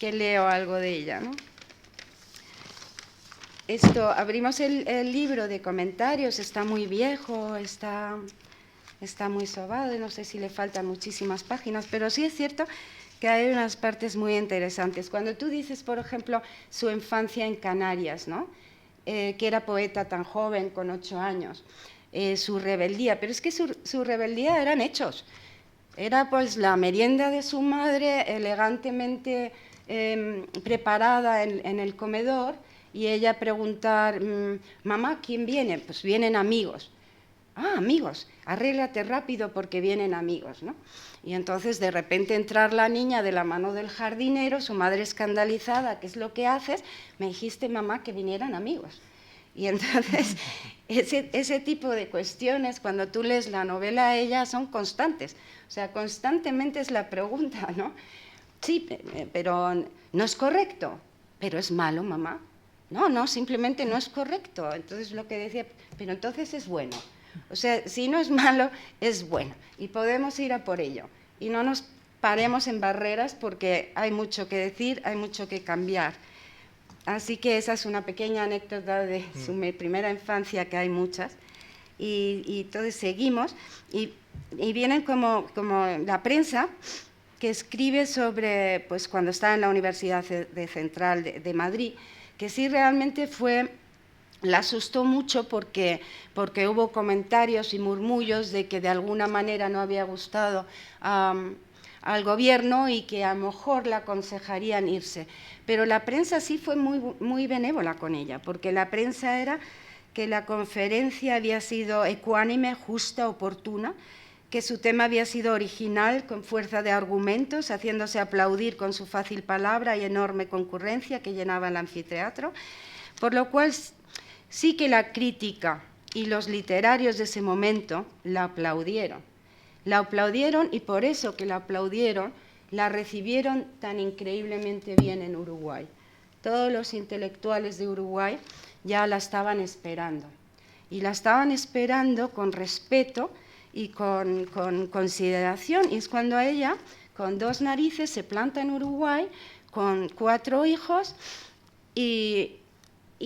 leo algo de ella, ¿no? Abrimos el libro de comentarios, está muy viejo, está muy sobado, no sé si le faltan muchísimas páginas, pero sí es cierto que hay unas partes muy interesantes. Cuando tú dices, por ejemplo, su infancia en Canarias, ¿no? Que era poeta tan joven, con 8 años, su rebeldía, pero es que su rebeldía eran hechos. Era pues la merienda de su madre elegantemente preparada en el comedor y ella preguntar, mamá, ¿quién viene? Pues vienen amigos. Ah, amigos, arréglate rápido porque vienen amigos, ¿no? Y entonces de repente entrar la niña de la mano del jardinero, su madre escandalizada, ¿qué es lo que haces? Me dijiste, mamá, que vinieran amigos. Y entonces ese tipo de cuestiones, cuando tú lees la novela a ella, son constantes. O sea, constantemente es la pregunta, ¿no? Sí, pero no es correcto. ¿Pero es malo, mamá? No, simplemente no es correcto. Entonces lo que decía, pero entonces es bueno. O sea, si no es malo, es bueno. Y podemos ir a por ello. Y no nos paremos en barreras porque hay mucho que decir, hay mucho que cambiar. Así que esa es una pequeña anécdota de su primera infancia, que hay muchas. Y entonces seguimos. Y vienen como la prensa que escribe sobre, pues cuando está en la Universidad Central de Madrid, que sí realmente la asustó mucho porque hubo comentarios y murmullos de que de alguna manera no había gustado al gobierno y que a lo mejor la aconsejarían irse. Pero la prensa sí fue muy benévola con ella, porque la prensa era que la conferencia había sido ecuánime, justa, oportuna, que su tema había sido original, con fuerza de argumentos, haciéndose aplaudir con su fácil palabra y enorme concurrencia que llenaba el anfiteatro, por lo cual sí que la crítica y los literarios de ese momento la aplaudieron. La aplaudieron y por eso que la aplaudieron, la recibieron tan increíblemente bien en Uruguay. Todos los intelectuales de Uruguay ya la estaban esperando. Y la estaban esperando con respeto y con consideración. Y es cuando ella, con 2 narices, se planta en Uruguay, con 4 hijos, y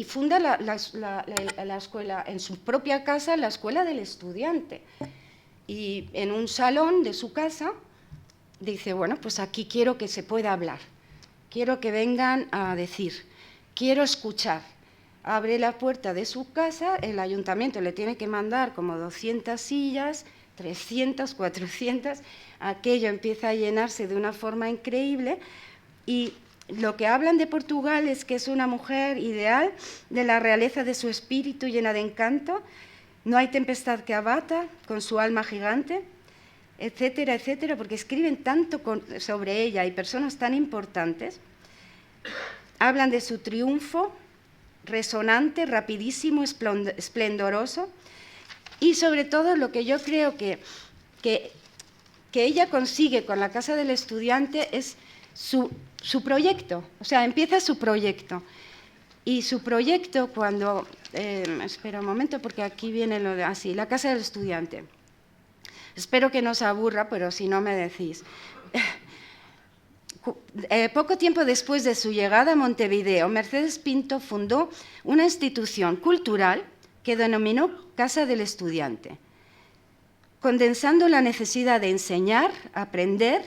funda la escuela, en su propia casa, la Escuela del Estudiante. Y en un salón de su casa dice, bueno, pues aquí quiero que se pueda hablar, quiero que vengan a decir, quiero escuchar. Abre la puerta de su casa, el ayuntamiento le tiene que mandar como 200 sillas, 300, 400, aquello empieza a llenarse de una forma increíble y lo que hablan de Portugal es que es una mujer ideal, de la realeza de su espíritu llena de encanto, no hay tempestad que abata con su alma gigante, etcétera, etcétera, porque escriben tanto sobre ella y personas tan importantes. Hablan de su triunfo resonante, rapidísimo, esplendoroso, y sobre todo lo que yo creo que ella consigue con la Casa del Estudiante es su proyecto, o sea, empieza su proyecto. Y su proyecto cuando, espera un momento porque aquí viene lo de, así, la Casa del Estudiante. Espero que no os aburra, pero si no me decís. Poco tiempo después de su llegada a Montevideo, Mercedes Pinto fundó una institución cultural que denominó Casa del Estudiante, condensando la necesidad de enseñar, aprender,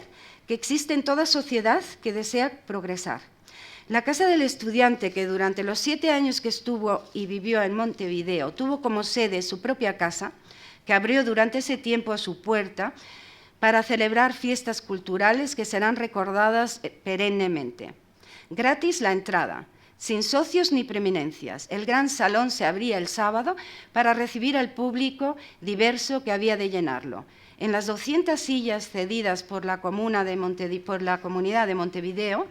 que existe en toda sociedad que desea progresar. La Casa del Estudiante, que durante los 7 años que estuvo y vivió en Montevideo, tuvo como sede su propia casa, que abrió durante ese tiempo su puerta para celebrar fiestas culturales que serán recordadas perennemente. Gratis la entrada, sin socios ni preeminencias. El gran salón se abría el sábado para recibir al público diverso que había de llenarlo. En las 200 sillas cedidas por la Comunidad de Montevideo,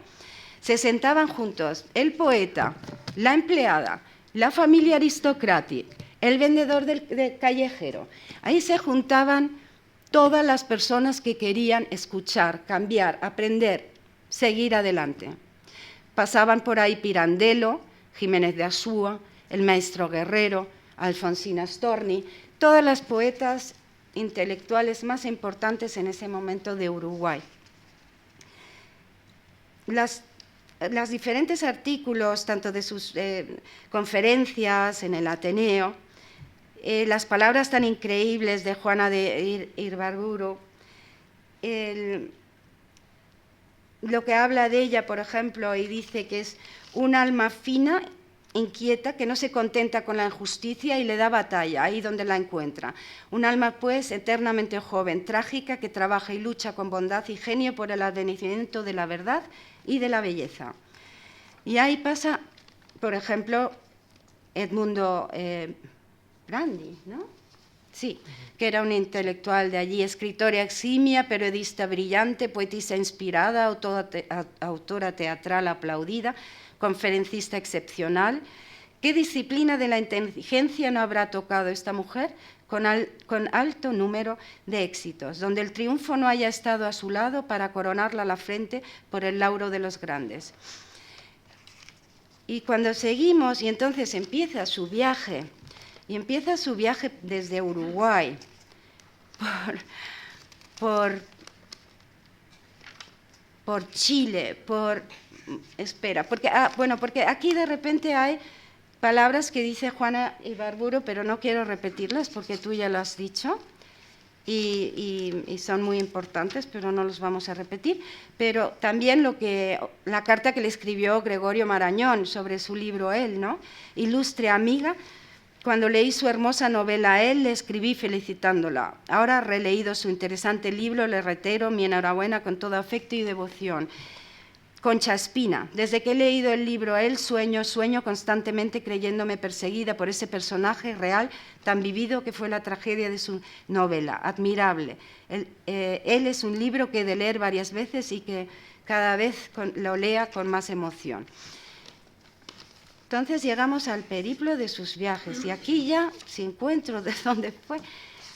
se sentaban juntos el poeta, la empleada, la familia aristocrática, el vendedor de callejero. Ahí se juntaban todas las personas que querían escuchar, cambiar, aprender, seguir adelante. Pasaban por ahí Pirandello, Jiménez de Asúa, el maestro Guerrero, Alfonsina Storni, todas las poetas intelectuales más importantes en ese momento de Uruguay. Los diferentes artículos, tanto de sus conferencias en el Ateneo, las palabras tan increíbles de Juana de Ibarburu, lo que habla de ella, por ejemplo, y dice que es un alma fina, inquieta, que no se contenta con la injusticia y le da batalla, ahí donde la encuentra. Un alma, pues, eternamente joven, trágica, que trabaja y lucha con bondad y genio por el advenimiento de la verdad y de la belleza. Y ahí pasa, por ejemplo, Edmundo Brandi, ¿no? Sí, que era un intelectual de allí, escritora eximia, periodista brillante, poetisa inspirada, autora teatral aplaudida, conferencista excepcional. ¿Qué disciplina de la inteligencia no habrá tocado esta mujer con alto número de éxitos, donde el triunfo no haya estado a su lado para coronarla a la frente por el lauro de los grandes? Y cuando seguimos, y entonces empieza su viaje, desde Uruguay, por Chile, porque aquí de repente hay palabras que dice Juana Ibarburu, pero no quiero repetirlas porque tú ya lo has dicho y son muy importantes, pero no los vamos a repetir. Pero también la carta que le escribió Gregorio Marañón sobre su libro Él, ¿no? Ilustre amiga, cuando leí su hermosa novela a él, le escribí felicitándola. Ahora, releído su interesante libro, le reitero mi enhorabuena con todo afecto y devoción. Concha Espina, desde que he leído el libro a él, sueño constantemente creyéndome perseguida por ese personaje real tan vivido que fue la tragedia de su novela. Admirable. Él es un libro que he de leer varias veces y que cada vez lo lea con más emoción. Entonces llegamos al periplo de sus viajes y aquí ya, si encuentro de dónde fue,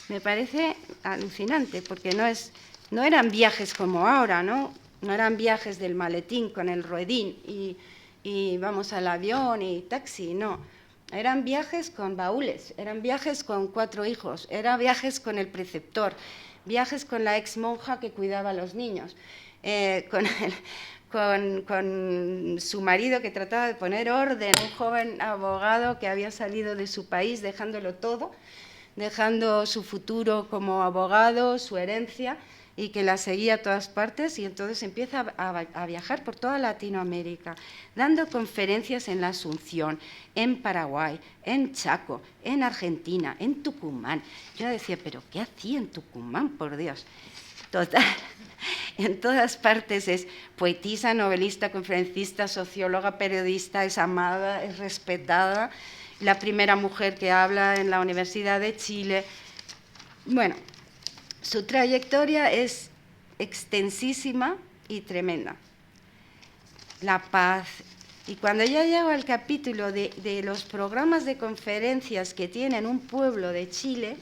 me parece alucinante, porque no eran viajes como ahora, ¿no? No eran viajes del maletín con el ruedín y vamos al avión y taxi, no. Eran viajes con baúles, eran viajes con 4 hijos, eran viajes con el preceptor, viajes con la ex monja que cuidaba a los niños, con su marido que trataba de poner orden, un joven abogado que había salido de su país dejándolo todo, dejando su futuro como abogado, su herencia, y que la seguía a todas partes, y entonces empieza a viajar por toda Latinoamérica, dando conferencias en la Asunción, en Paraguay, en Chaco, en Argentina, en Tucumán. Yo decía, ¿pero qué hacía en Tucumán, por Dios? Total, en todas partes es poetisa, novelista, conferencista, socióloga, periodista, es amada, es respetada, la primera mujer que habla en la Universidad de Chile. Bueno, su trayectoria es extensísima y tremenda. La paz. Y cuando ya llego al capítulo de los programas de conferencias que tiene en un pueblo de Chile,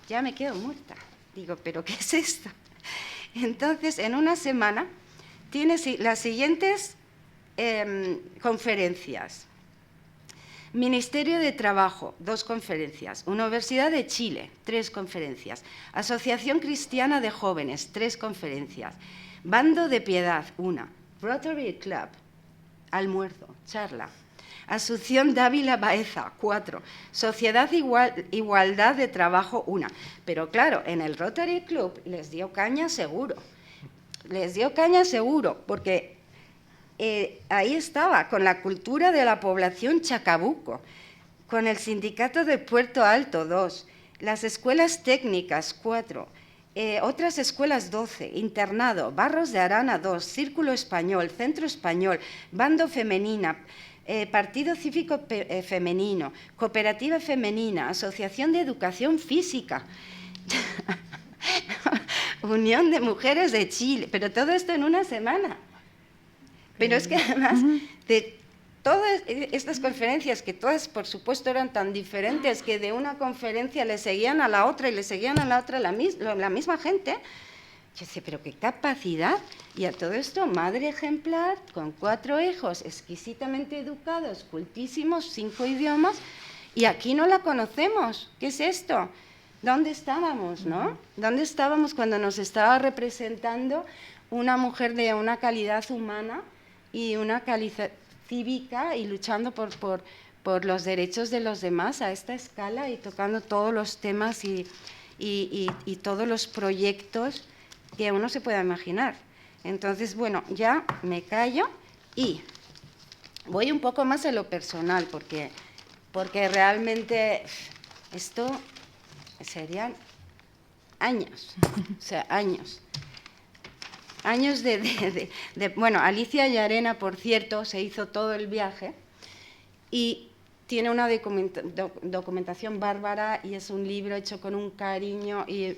ya me quedo muerta. Digo, ¿pero qué es esto? Entonces, en una semana, tiene las siguientes conferencias. Ministerio de Trabajo, 2 conferencias. Universidad de Chile, 3 conferencias. Asociación Cristiana de Jóvenes, 3 conferencias. Bando de Piedad, 1. Rotary Club, almuerzo, charla. Asunción Dávila Baeza, 4. Sociedad Igualdad de Trabajo, 1. Pero claro, en el Rotary Club les dio caña seguro. Les dio caña seguro, porque ahí estaba, con la cultura de la población Chacabuco, con el sindicato de Puerto Alto, 2, las escuelas técnicas, 4, otras escuelas, 12, internado, Barros de Arana, 2, Círculo Español, Centro Español, Bando Femenina, Partido Cívico Femenino, Cooperativa Femenina, Asociación de Educación Física, Unión de Mujeres de Chile, pero todo esto en una semana. Pero es que además de todas estas conferencias, que todas por supuesto eran tan diferentes, que de una conferencia le seguían a la otra y le seguían a la otra la misma gente, yo decía, pero qué capacidad. Y a todo esto, madre ejemplar, con 4 hijos, exquisitamente educados, cultísimos, 5 idiomas, y aquí no la conocemos. ¿Qué es esto? ¿Dónde estábamos, no? ¿Dónde estábamos cuando nos estaba representando una mujer de una calidad humana y una calidad cívica y luchando por los derechos de los demás a esta escala y tocando todos los temas y todos los proyectos que uno se pueda imaginar? Entonces, bueno, ya me callo y voy un poco más a lo personal, porque realmente esto serían años, o sea, años. Años bueno, Alicia Llarena, por cierto, se hizo todo el viaje y tiene una documentación bárbara y es un libro hecho con un cariño y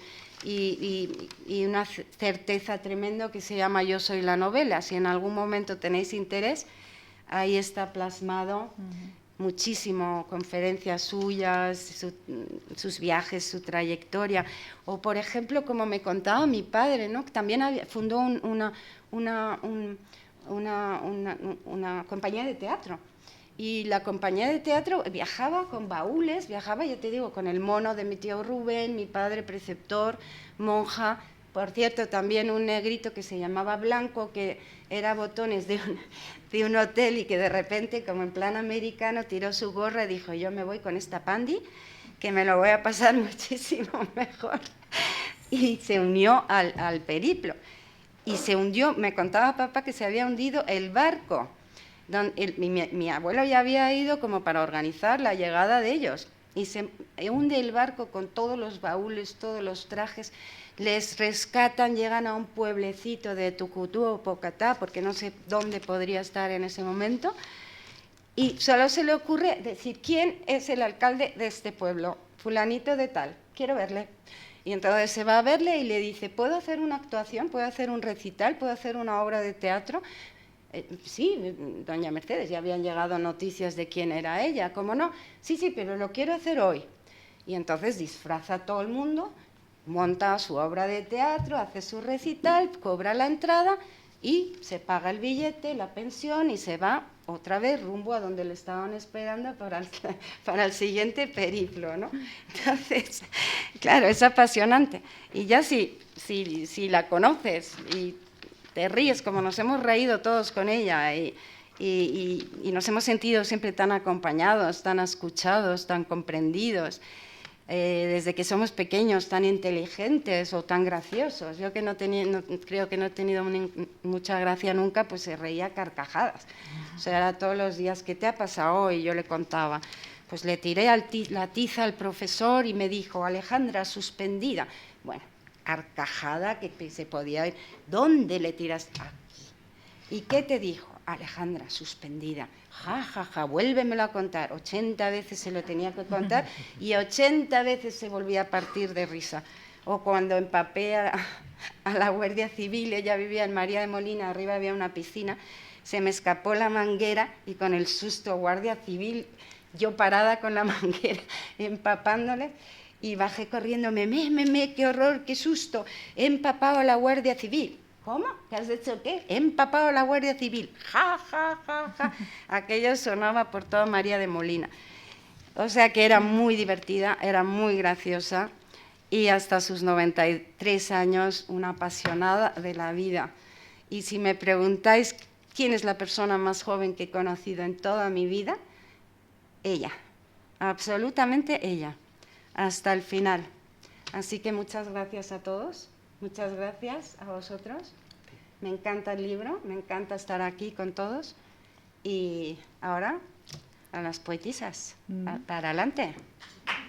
una certeza tremendo que se llama Yo soy la novela. Si en algún momento tenéis interés, ahí está plasmado muchísimo, conferencias suyas, sus viajes, su trayectoria. O, por ejemplo, como me contaba mi padre, ¿no? Que también fundó una compañía de teatro. Y la compañía de teatro viajaba con baúles, viajaba, ya te digo, con el mono de mi tío Rubén, mi padre preceptor, monja. Por cierto, también un negrito que se llamaba Blanco, que era botones de un hotel y que de repente, como en plan americano, tiró su gorra y dijo, yo me voy con esta pandi, que me lo voy a pasar muchísimo mejor. Y se unió al periplo. Y se hundió, me contaba papá que se había hundido el barco. Mi abuelo ya había ido como para organizar la llegada de ellos. Y se hunde el barco con todos los baúles, todos los trajes. Les rescatan, llegan a un pueblecito de Tucutú o Pocatá, porque no sé dónde podría estar en ese momento, y solo se le ocurre decir, ¿quién es el alcalde de este pueblo? Fulanito de tal, quiero verle. Y entonces se va a verle y le dice, ¿puedo hacer una actuación? ¿Puedo hacer un recital? ¿Puedo hacer una obra de teatro? Sí, doña Mercedes, ya habían llegado noticias de quién era ella, ¿cómo no? Sí, sí, pero lo quiero hacer hoy. Y entonces disfraza a todo el mundo, monta su obra de teatro, hace su recital, cobra la entrada y se paga el billete, la pensión y se va otra vez rumbo a donde le estaban esperando para el siguiente periplo, ¿no? Entonces, claro, es apasionante. Y ya si la conoces y te ríes, como nos hemos reído todos con ella y nos hemos sentido siempre tan acompañados, tan escuchados, tan comprendidos, desde que somos pequeños, tan inteligentes o tan graciosos. Yo que creo que no he tenido mucha gracia nunca, pues se reía a carcajadas. O sea, era todos los días, ¿qué te ha pasado hoy? Yo le contaba, pues le tiré la tiza al profesor y me dijo, Alejandra, suspendida. Bueno, carcajada que se podía oír. ¿Dónde le tiras? Aquí. ¿Y qué te dijo? Alejandra, suspendida. Ja, ja, ja, vuélvemelo a contar. 80 veces se lo tenía que contar y 80 veces se volvía a partir de risa. O cuando empapé a la Guardia Civil, ella vivía en María de Molina, arriba había una piscina, se me escapó la manguera y con el susto, Guardia Civil, yo parada con la manguera, empapándole, y bajé corriendo, qué horror, qué susto, he empapado a la Guardia Civil. ¿Cómo? ¿Qué has hecho qué? He empapado a la Guardia Civil. Ja, ja, ja, ja. Aquello sonaba por toda María de Molina. O sea que era muy divertida, era muy graciosa y hasta sus 93 años una apasionada de la vida. Y si me preguntáis quién es la persona más joven que he conocido en toda mi vida, ella, absolutamente ella, hasta el final. Así que muchas gracias a todos. Muchas gracias a vosotros. Me encanta el libro, me encanta estar aquí con todos. Y ahora, a las poetisas, para adelante.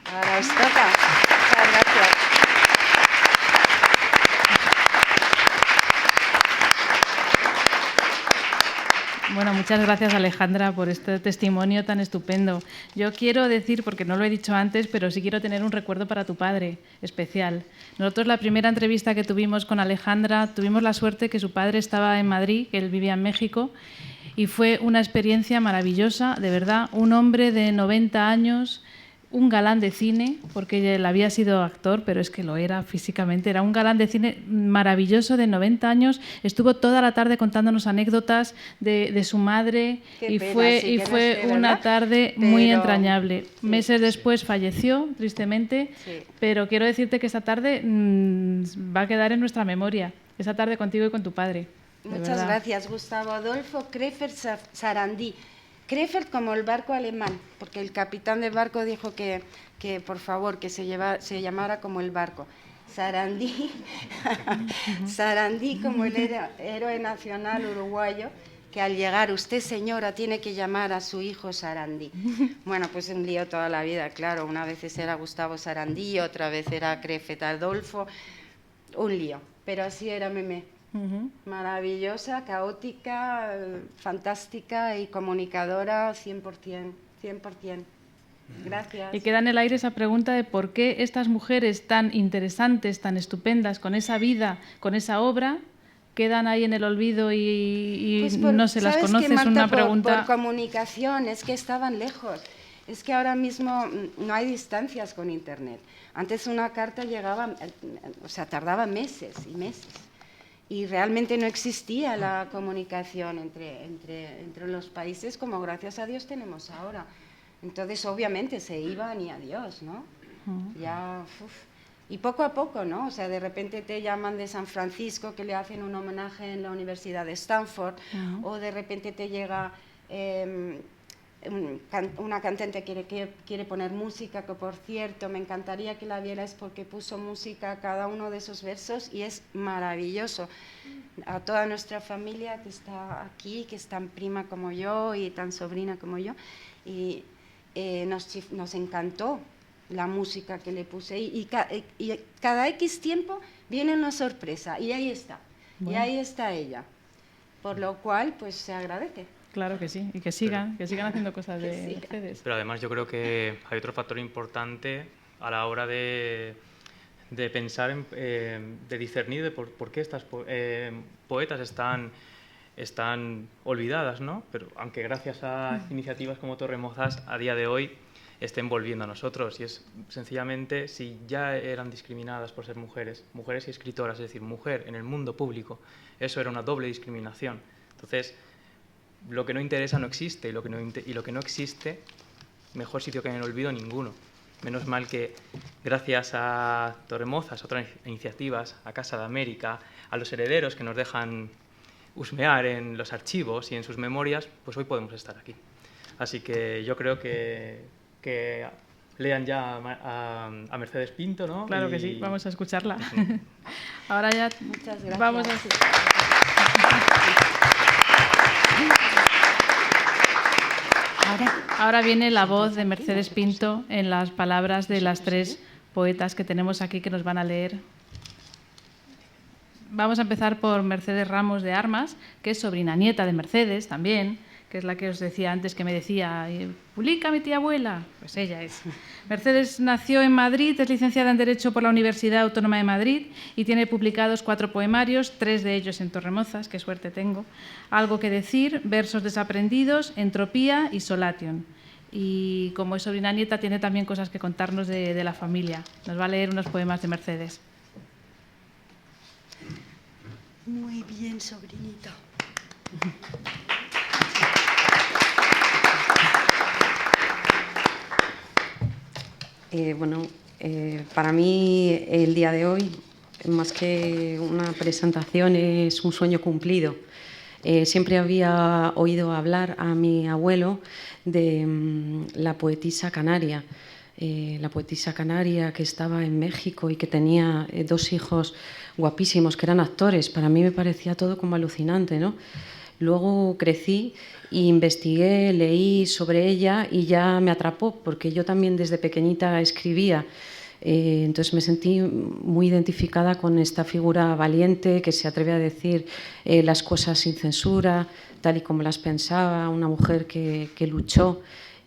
Ahora os toca. Muchas gracias. Bueno, muchas gracias Alejandra por este testimonio tan estupendo. Yo quiero decir, porque no lo he dicho antes, pero sí quiero tener un recuerdo para tu padre especial. Nosotros la primera entrevista que tuvimos con Alejandra, tuvimos la suerte que su padre estaba en Madrid, que él vivía en México, y fue una experiencia maravillosa, de verdad, un hombre de 90 años, un galán de cine, porque él había sido actor, pero es que lo era físicamente, era un galán de cine maravilloso de 90 años, estuvo toda la tarde contándonos anécdotas de su madre y fue una tarde muy entrañable. Meses después falleció, tristemente, pero quiero decirte que esta tarde va a quedar en nuestra memoria, esa tarde contigo y con tu padre. Muchas gracias, Gustavo Adolfo Krefeld Sarandí. Krefeld como el barco alemán, porque el capitán del barco dijo que por favor, que se llamara como el barco. Sarandí, Sarandí como el héroe nacional uruguayo, que al llegar, usted señora tiene que llamar a su hijo Sarandí. Bueno, pues un lío toda la vida, claro, una vez era Gustavo Sarandí, otra vez era Krefeld Adolfo, un lío, pero así era Memé. Maravillosa, caótica, fantástica y comunicadora 100%. Gracias. Y queda en el aire esa pregunta de por qué estas mujeres tan interesantes, tan estupendas, con esa vida, con esa obra, quedan ahí en el olvido y pues no se las conoce. Marta, es una pregunta... por comunicación, es que estaban lejos. Es que ahora mismo no hay distancias con Internet. Antes una carta llegaba, o sea, tardaba meses y meses. Y realmente no existía la comunicación entre los países como gracias a Dios tenemos ahora. Entonces, obviamente, se iban y adiós, ¿no? Ya, y poco a poco, ¿no? O sea, de repente te llaman de San Francisco que le hacen un homenaje en la Universidad de Stanford, o de repente te llega una cantante que quiere poner música, que por cierto me encantaría que la vierais porque puso música a cada uno de esos versos y es maravilloso. A toda nuestra familia que está aquí, que es tan prima como yo y tan sobrina como yo, y nos encantó la música que le puse y cada X tiempo viene una sorpresa y ahí está, y ahí está ella, por lo cual pues se agradece. Claro que sí, y que sigan haciendo cosas de Mercedes. Pero además yo creo que hay otro factor importante a la hora de pensar, de discernir de por qué estas poetas están están olvidadas, ¿no? Pero aunque gracias a iniciativas como Torremozas a día de hoy estén volviendo a nosotros, y es sencillamente, si ya eran discriminadas por ser mujeres y escritoras, es decir, mujer en el mundo público, eso era una doble discriminación. Entonces, lo que no interesa no existe, y lo que no existe, mejor sitio que en el olvido ninguno. Menos mal que gracias a Torremozas, a otras iniciativas, a Casa de América, a los herederos que nos dejan husmear en los archivos y en sus memorias, pues hoy podemos estar aquí. Así que yo creo que lean ya a Mercedes Pinto, ¿no? Claro que sí, vamos a escucharla. Ahora ya Muchas gracias. vamos a... Ahora viene la voz de Mercedes Pinto en las palabras de las 3 poetas que tenemos aquí que nos van a leer. Vamos a empezar por Mercedes Ramos de Armas, que es sobrina nieta de Mercedes también, que es la que os decía antes, que me decía, publica mi tía abuela. Pues ella es. Mercedes nació en Madrid, es licenciada en Derecho por la Universidad Autónoma de Madrid y tiene publicados 4 poemarios, 3 de ellos en Torremozas, qué suerte tengo. Algo que decir, Versos desaprendidos, Entropía y Solation. Y como es sobrina nieta, tiene también cosas que contarnos de la familia. Nos va a leer unos poemas de Mercedes. Muy bien, sobrinito. Para mí el día de hoy, más que una presentación, es un sueño cumplido. Siempre había oído hablar a mi abuelo de la poetisa canaria. La poetisa canaria que estaba en México y que tenía 2 hijos guapísimos que eran actores. Para mí me parecía todo como alucinante, ¿no? Luego crecí e investigué, leí sobre ella y ya me atrapó, porque yo también desde pequeñita escribía. Entonces me sentí muy identificada con esta figura valiente que se atreve a decir las cosas sin censura, tal y como las pensaba, una mujer que luchó.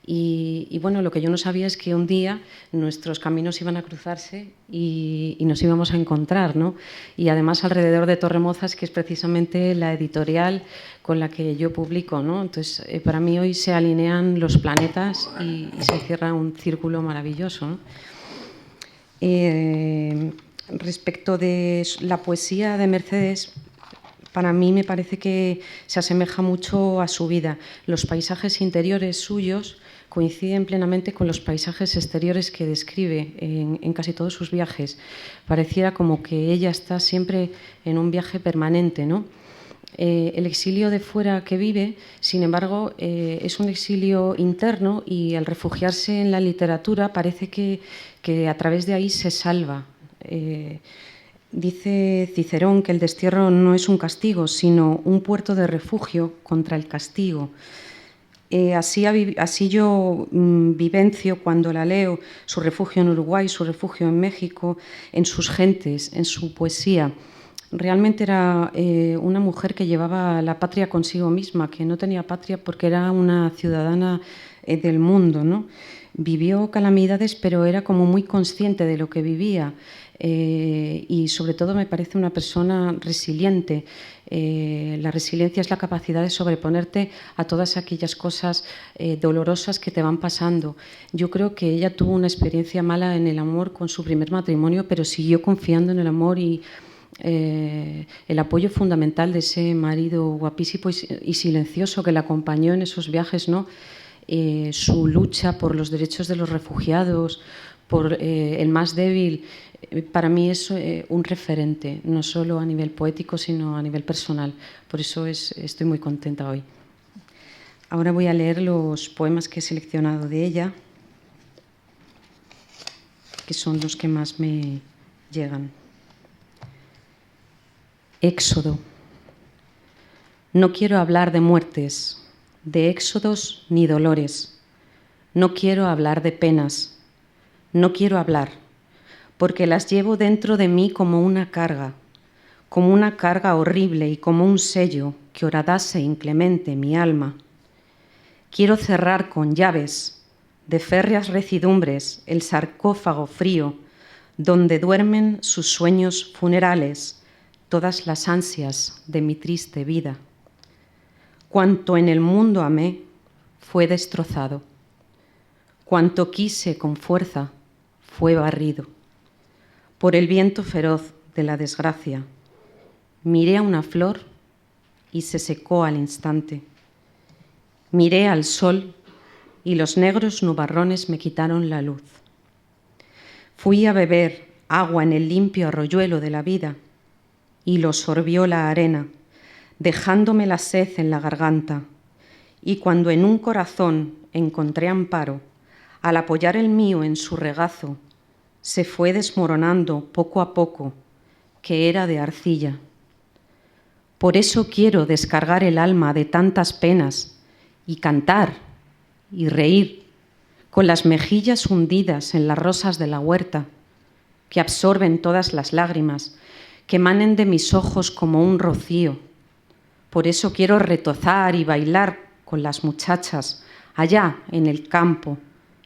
Y bueno, lo que yo no sabía es que un día nuestros caminos iban a cruzarse y nos íbamos a encontrar, ¿no? Y además alrededor de Torremozas, que es precisamente la editorial con la que yo publico, ¿no? Entonces, para mí hoy se alinean los planetas y se cierra un círculo maravilloso, ¿no? Respecto de la poesía de Mercedes, para mí me parece que se asemeja mucho a su vida. Los paisajes interiores suyos coinciden plenamente con los paisajes exteriores que describe en casi todos sus viajes. Pareciera como que ella está siempre en un viaje permanente, ¿no? El exilio de fuera que vive, sin embargo, es un exilio interno y al refugiarse en la literatura parece que a través de ahí se salva. Dice Cicerón que el destierro no es un castigo, sino un puerto de refugio contra el castigo. Así yo vivencio cuando la leo, su refugio en Uruguay, su refugio en México, en sus gentes, en su poesía. Realmente era una mujer que llevaba la patria consigo misma, que no tenía patria porque era una ciudadana del mundo, ¿no? Vivió calamidades, pero era como muy consciente de lo que vivía. Y sobre todo me parece una persona resiliente. La resiliencia es la capacidad de sobreponerte a todas aquellas cosas dolorosas que te van pasando. Yo creo que ella tuvo una experiencia mala en el amor con su primer matrimonio, pero siguió confiando en el amor y el apoyo fundamental de ese marido guapísimo y silencioso que la acompañó en esos viajes, ¿no? Su lucha por los derechos de los refugiados, por el más débil. Para mí es un referente, no solo a nivel poético, sino a nivel personal. Por eso estoy muy contenta hoy. Ahora voy a leer los poemas que he seleccionado de ella, que son los que más me llegan. Éxodo. No quiero hablar de muertes, de éxodos ni dolores. No quiero hablar de penas. No quiero hablar, porque las llevo dentro de mí como una carga horrible y como un sello que horadase inclemente mi alma. Quiero cerrar con llaves de férreas recidumbres el sarcófago frío donde duermen sus sueños funerales todas las ansias de mi triste vida. Cuanto en el mundo amé fue destrozado. Cuanto quise con fuerza fue barrido. Por el viento feroz de la desgracia, miré a una flor y se secó al instante. Miré al sol y los negros nubarrones me quitaron la luz. Fui a beber agua en el limpio arroyuelo de la vida y lo sorbió la arena, dejándome la sed en la garganta. Y cuando en un corazón encontré amparo, al apoyar el mío en su regazo, se fue desmoronando poco a poco, que era de arcilla. Por eso quiero descargar el alma de tantas penas y cantar y reír con las mejillas hundidas en las rosas de la huerta, que absorben todas las lágrimas, que emanen de mis ojos como un rocío. Por eso quiero retozar y bailar con las muchachas allá en el campo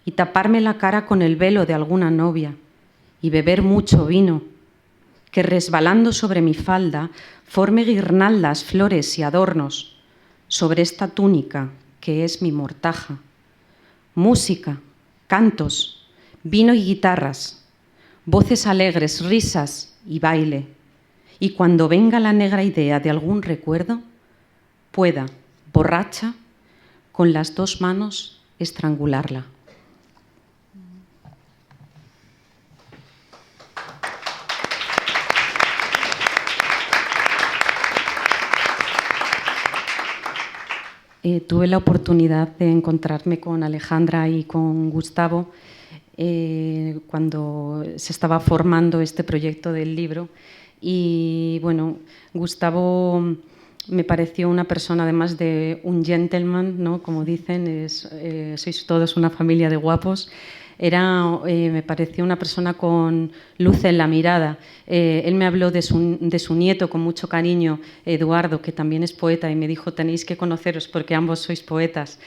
y taparme la cara con el velo de alguna novia y beber mucho vino, que resbalando sobre mi falda forme guirnaldas, flores y adornos sobre esta túnica que es mi mortaja. Música, cantos, vino y guitarras, voces alegres, risas y baile. Y cuando venga la negra idea de algún recuerdo, pueda, borracha, con las dos manos estrangularla. Tuve la oportunidad de encontrarme con Alejandra y con Gustavo cuando se estaba formando este proyecto del libro. Y bueno, Gustavo me pareció una persona, además de un gentleman, ¿no? Como dicen, sois todos una familia de guapos. Me pareció una persona con luz en la mirada. Él me habló de su nieto con mucho cariño, Eduardo, que también es poeta, y me dijo: tenéis que conoceros porque ambos sois poetas.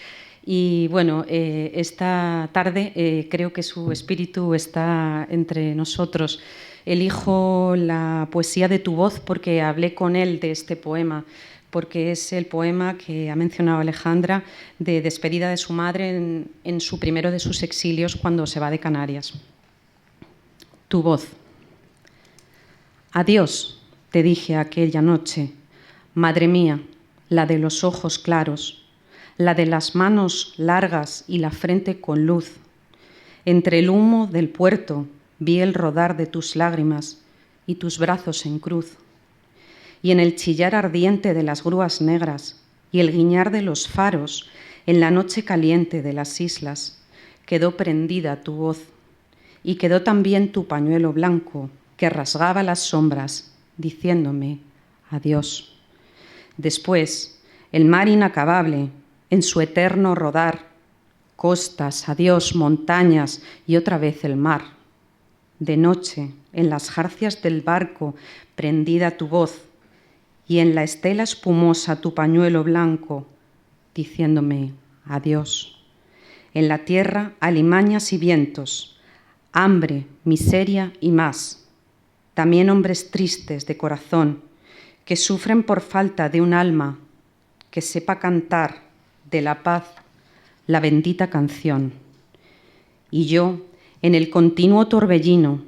Y bueno, esta tarde creo que su espíritu está entre nosotros. Elijo la poesía de tu voz porque hablé con él de este poema, porque es el poema que ha mencionado Alejandra de despedida de su madre en su primero de sus exilios cuando se va de Canarias. Tu voz. Adiós, te dije aquella noche, madre mía, la de los ojos claros, la de las manos largas y la frente con luz. Entre el humo del puerto vi el rodar de tus lágrimas y tus brazos en cruz. Y en el chillar ardiente de las grúas negras y el guiñar de los faros en la noche caliente de las islas, quedó prendida tu voz y quedó también tu pañuelo blanco que rasgaba las sombras, diciéndome adiós. Después, el mar inacabable, en su eterno rodar, costas, adiós, montañas y otra vez el mar. De noche, en las jarcias del barco, prendida tu voz, y en la estela espumosa tu pañuelo blanco, diciéndome adiós. En la tierra alimañas y vientos, hambre, miseria y más. También hombres tristes de corazón, que sufren por falta de un alma que sepa cantar de la paz la bendita canción. Y yo, en el continuo torbellino,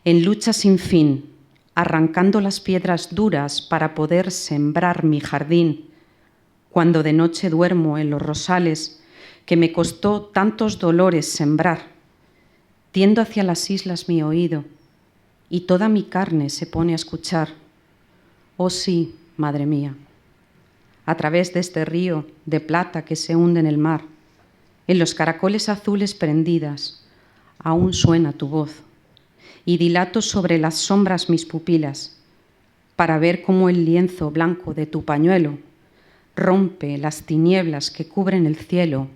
en lucha sin fin, arrancando las piedras duras para poder sembrar mi jardín, cuando de noche duermo en los rosales que me costó tantos dolores sembrar, tiendo hacia las islas mi oído y toda mi carne se pone a escuchar. Oh sí, madre mía, a través de este río de plata que se hunde en el mar, en los caracoles azules prendidas, aún suena tu voz. Y dilato sobre las sombras mis pupilas para ver cómo el lienzo blanco de tu pañuelo rompe las tinieblas que cubren el cielo,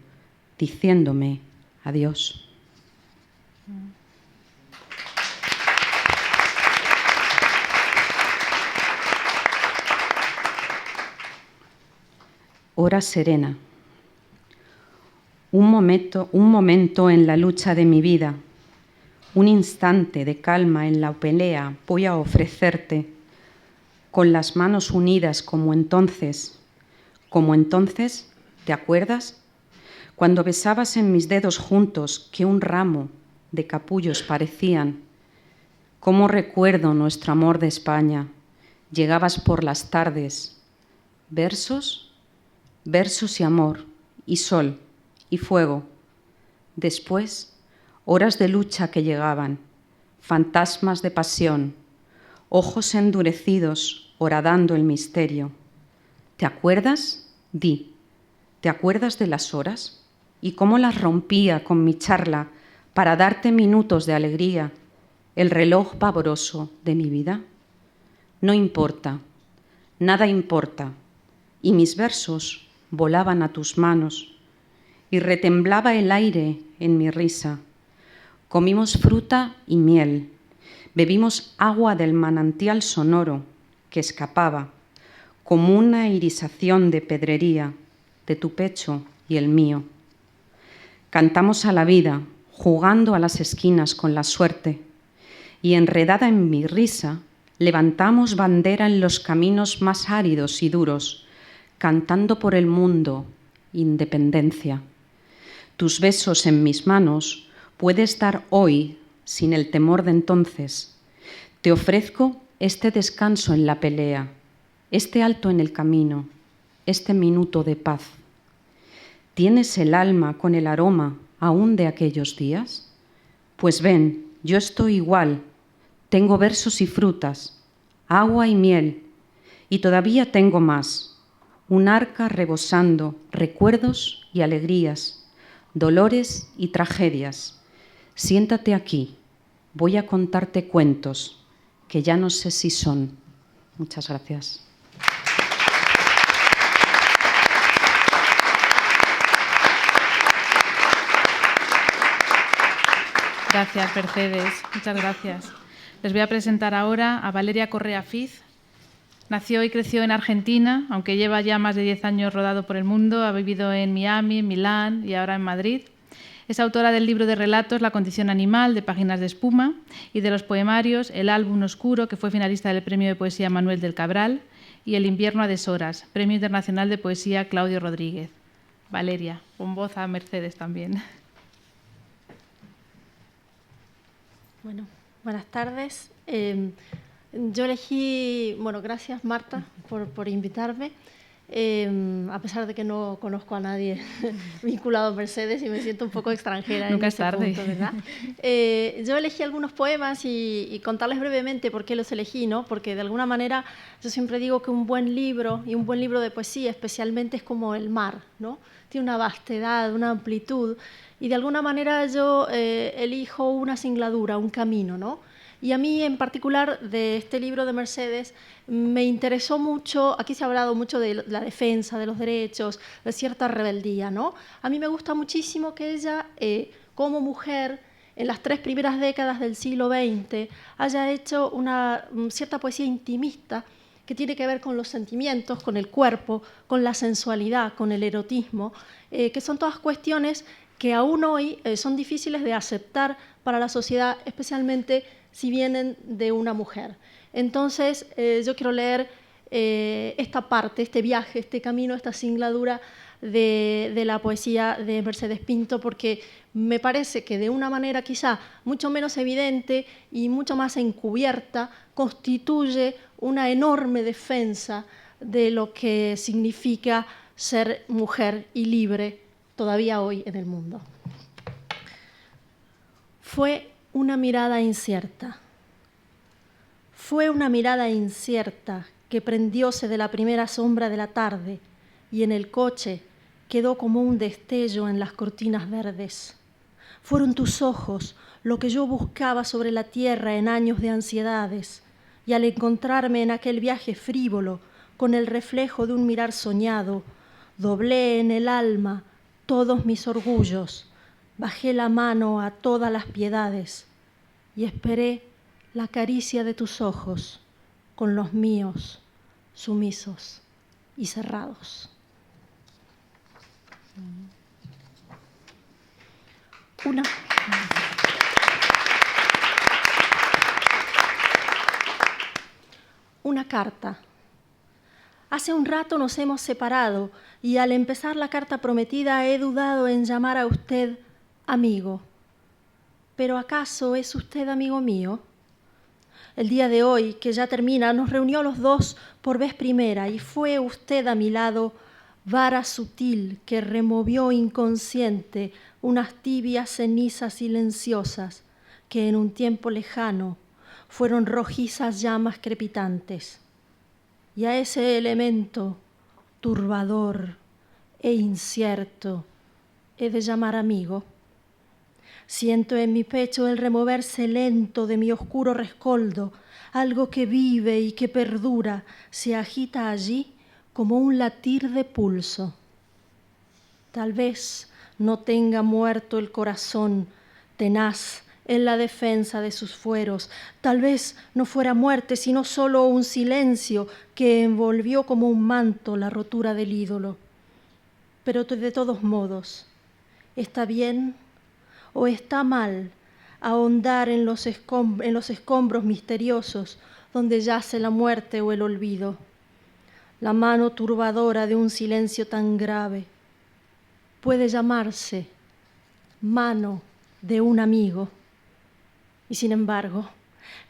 diciéndome adiós. Hora serena. Un momento en la lucha de mi vida. Un instante de calma en la pelea voy a ofrecerte, con las manos unidas como entonces, Como entonces, ¿te acuerdas? Cuando besabas en mis dedos juntos que un ramo de capullos parecían. Cómo recuerdo nuestro amor de España. Llegabas por las tardes. Versos, versos y amor, y sol, y fuego. Después, horas de lucha que llegaban, fantasmas de pasión, ojos endurecidos horadando el misterio. ¿Te acuerdas? Di, ¿te acuerdas de las horas? Y cómo las rompía con mi charla para darte minutos de alegría, el reloj pavoroso de mi vida. No importa, nada importa, y mis versos volaban a tus manos, y retemblaba el aire en mi risa. Comimos fruta y miel, bebimos agua del manantial sonoro que escapaba, como una irisación de pedrería de tu pecho y el mío. Cantamos a la vida, jugando a las esquinas con la suerte, y enredada en mi risa, levantamos bandera en los caminos más áridos y duros, cantando por el mundo, independencia. Tus besos en mis manos puedes dar hoy sin el temor de entonces. Te ofrezco este descanso en la pelea, este alto en el camino, este minuto de paz. ¿Tienes el alma con el aroma aún de aquellos días? Pues ven, yo estoy igual. Tengo versos y frutas, agua y miel, y todavía tengo más. Un arca rebosando recuerdos y alegrías, dolores y tragedias. Siéntate aquí, voy a contarte cuentos que ya no sé si son. Muchas gracias. Gracias, Mercedes. Muchas gracias. Les voy a presentar ahora a Valeria Correa Fiz. Nació y creció en Argentina, aunque lleva ya más de 10 años rodado por el mundo. Ha vivido en Miami, en Milán y ahora en Madrid. Es autora del libro de relatos La condición animal, de Páginas de espuma, y de los poemarios El álbum oscuro, que fue finalista del Premio de Poesía Manuel del Cabral, y El invierno a deshoras, Premio Internacional de Poesía Claudio Rodríguez. Valeria, con voz a Mercedes también. Bueno, buenas tardes. Yo elegí, gracias Marta por invitarme, a pesar de que no conozco a nadie vinculado a Mercedes y me siento un poco extranjera. Nunca en es tarde. punto, ¿verdad? Yo elegí algunos poemas y contarles brevemente por qué los elegí, ¿no? Porque de alguna manera yo siempre digo que un buen libro, y un buen libro de poesía especialmente, es como el mar, ¿no? Tiene una vastedad, una amplitud, y de alguna manera yo elijo una singladura, un camino, ¿no? Y a mí en particular de este libro de Mercedes me interesó mucho, aquí se ha hablado mucho de la defensa de los derechos, de cierta rebeldía, ¿no? A mí me gusta muchísimo que ella, como mujer, en las 3 primeras décadas del siglo XX, haya hecho una cierta poesía intimista que tiene que ver con los sentimientos, con el cuerpo, con la sensualidad, con el erotismo, que son todas cuestiones que aún hoy son difíciles de aceptar para la sociedad, especialmente si vienen de una mujer. Entonces, yo quiero leer esta parte, este viaje, este camino, esta singladura de la poesía de Mercedes Pinto, porque me parece que de una manera quizá mucho menos evidente y mucho más encubierta constituye una enorme defensa de lo que significa ser mujer y libre todavía hoy en el mundo. Fue una mirada incierta. Fue una mirada incierta que prendióse de la primera sombra de la tarde y en el coche quedó como un destello en las cortinas verdes. Fueron tus ojos lo que yo buscaba sobre la tierra en años de ansiedades, y al encontrarme en aquel viaje frívolo con el reflejo de un mirar soñado, doblé en el alma todos mis orgullos, bajé la mano a todas las piedades y esperé la caricia de tus ojos con los míos sumisos y cerrados. Una carta. Hace un rato nos hemos separado y al empezar la carta prometida he dudado en llamar a usted amigo. ¿Pero acaso es usted amigo mío? El día de hoy, que ya termina, nos reunió a los dos por vez primera y fue usted a mi lado vara sutil que removió inconsciente unas tibias cenizas silenciosas que en un tiempo lejano fueron rojizas llamas crepitantes. Y a ese elemento turbador e incierto he de llamar amigo. Siento en mi pecho el removerse lento de mi oscuro rescoldo, algo que vive y que perdura, se agita allí como un latir de pulso. Tal vez no tenga muerto el corazón, tenaz en la defensa de sus fueros. Tal vez no fuera muerte, sino solo un silencio que envolvió como un manto la rotura del ídolo. Pero de todos modos, ¿está bien o está mal ahondar en los escombros misteriosos donde yace la muerte o el olvido? La mano turbadora de un silencio tan grave puede llamarse mano de un amigo. Y sin embargo,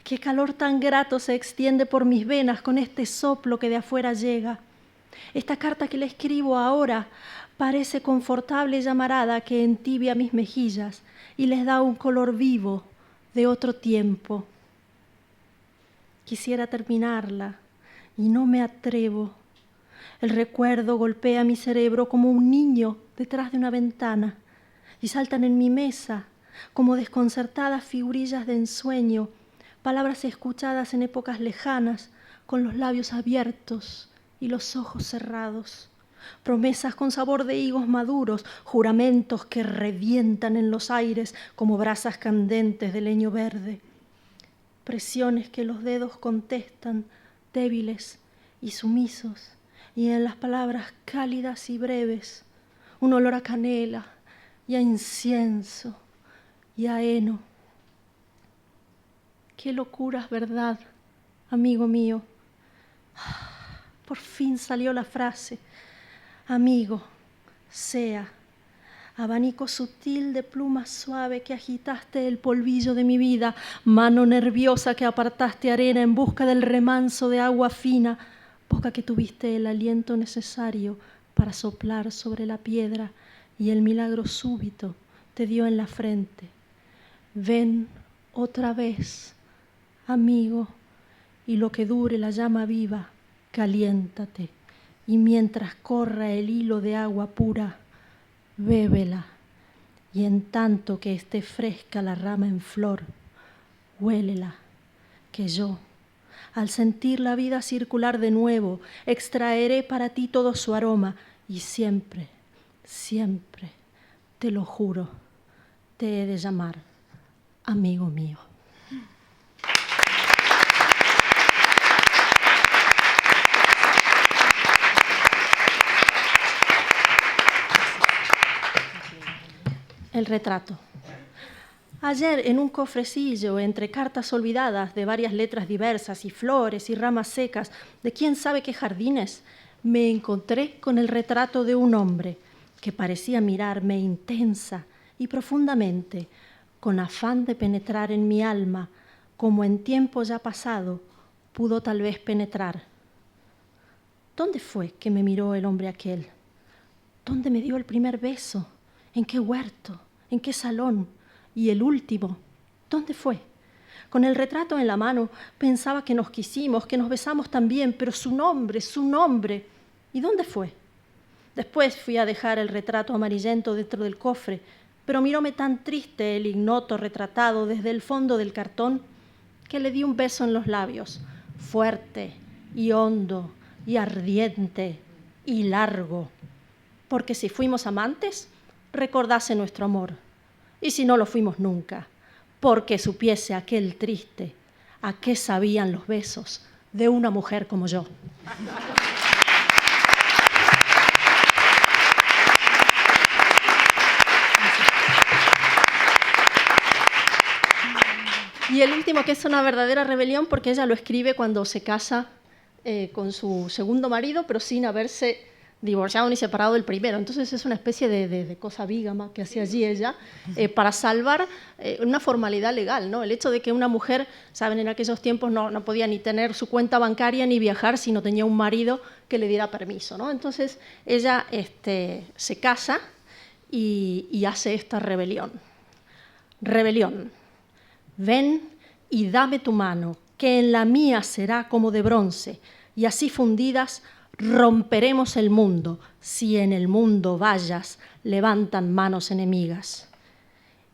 qué calor tan grato se extiende por mis venas con este soplo que de afuera llega. Esta carta que le escribo ahora parece confortable llamarada que entibia mis mejillas y les da un color vivo de otro tiempo. Quisiera terminarla y no me atrevo. El recuerdo golpea mi cerebro como un niño detrás de una ventana y saltan en mi mesa como desconcertadas figurillas de ensueño, palabras escuchadas en épocas lejanas con los labios abiertos y los ojos cerrados, promesas con sabor de higos maduros, juramentos que revientan en los aires como brasas candentes de leño verde, presiones que los dedos contestan débiles y sumisos, y en las palabras cálidas y breves un olor a canela y a incienso y a heno. Qué locuras, ¿verdad, amigo mío? Por fin salió la frase. Amigo, sea, abanico sutil de pluma suave que agitaste el polvillo de mi vida, mano nerviosa que apartaste arena en busca del remanso de agua fina, boca que tuviste el aliento necesario para soplar sobre la piedra y el milagro súbito te dio en la frente. Ven otra vez, amigo, y lo que dure la llama viva, caliéntate, y mientras corra el hilo de agua pura, bébela, y en tanto que esté fresca la rama en flor, huélela, que yo, al sentir la vida circular de nuevo, extraeré para ti todo su aroma, y siempre, siempre, te lo juro, te he de llamar amigo mío. El retrato. Ayer, en un cofrecillo, entre cartas olvidadas de varias letras diversas y flores y ramas secas de quién sabe qué jardines, me encontré con el retrato de un hombre que parecía mirarme intensa y profundamente, con afán de penetrar en mi alma, como en tiempo ya pasado pudo tal vez penetrar. ¿Dónde fue que me miró el hombre aquel? ¿Dónde me dio el primer beso? ¿En qué huerto? ¿En qué salón? Y el último, ¿dónde fue? Con el retrato en la mano pensaba que nos quisimos, que nos besamos también, pero su nombre, ¿y dónde fue? Después fui a dejar el retrato amarillento dentro del cofre, pero miróme tan triste el ignoto retratado desde el fondo del cartón que le di un beso en los labios, fuerte y hondo y ardiente y largo, porque si fuimos amantes, recordase nuestro amor, y si no lo fuimos nunca, porque supiese aquel triste a qué sabían los besos de una mujer como yo. Y el último, que es una verdadera rebelión, porque ella lo escribe cuando se casa con su segundo marido, pero sin haberse divorciado ni separado del primero. Entonces es una especie de cosa bígama que hacía allí ella para salvar una formalidad legal, ¿no? El hecho de que una mujer, saben, en aquellos tiempos no podía ni tener su cuenta bancaria ni viajar si no tenía un marido que le diera permiso, ¿no? Entonces ella se casa y hace esta rebelión. Rebelión. Ven y dame tu mano, que en la mía será como de bronce, y así fundidas romperemos el mundo, si en el mundo vallas levantan manos enemigas.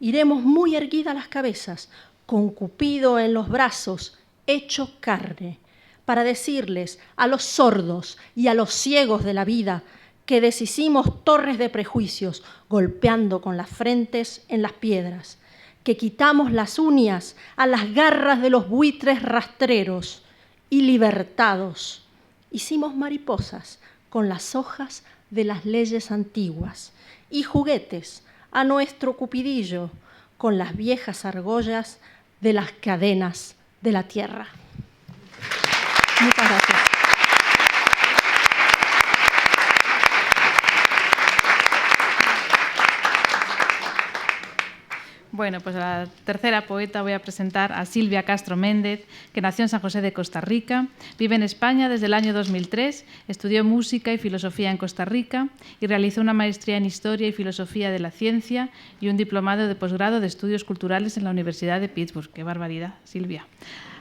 Iremos muy erguidas las cabezas, con Cupido en los brazos, hecho carne, para decirles a los sordos y a los ciegos de la vida que deshicimos torres de prejuicios, golpeando con las frentes en las piedras, que quitamos las uñas a las garras de los buitres rastreros y libertados hicimos mariposas con las hojas de las leyes antiguas y juguetes a nuestro Cupidillo con las viejas argollas de las cadenas de la tierra. Muchas gracias. Bueno, pues a la tercera poeta voy a presentar a Silvia Castro Méndez, que nació en San José de Costa Rica, vive en España desde el año 2003, estudió música y filosofía en Costa Rica y realizó una maestría en Historia y Filosofía de la Ciencia y un diplomado de posgrado de Estudios Culturales en la Universidad de Pittsburgh. ¡Qué barbaridad, Silvia!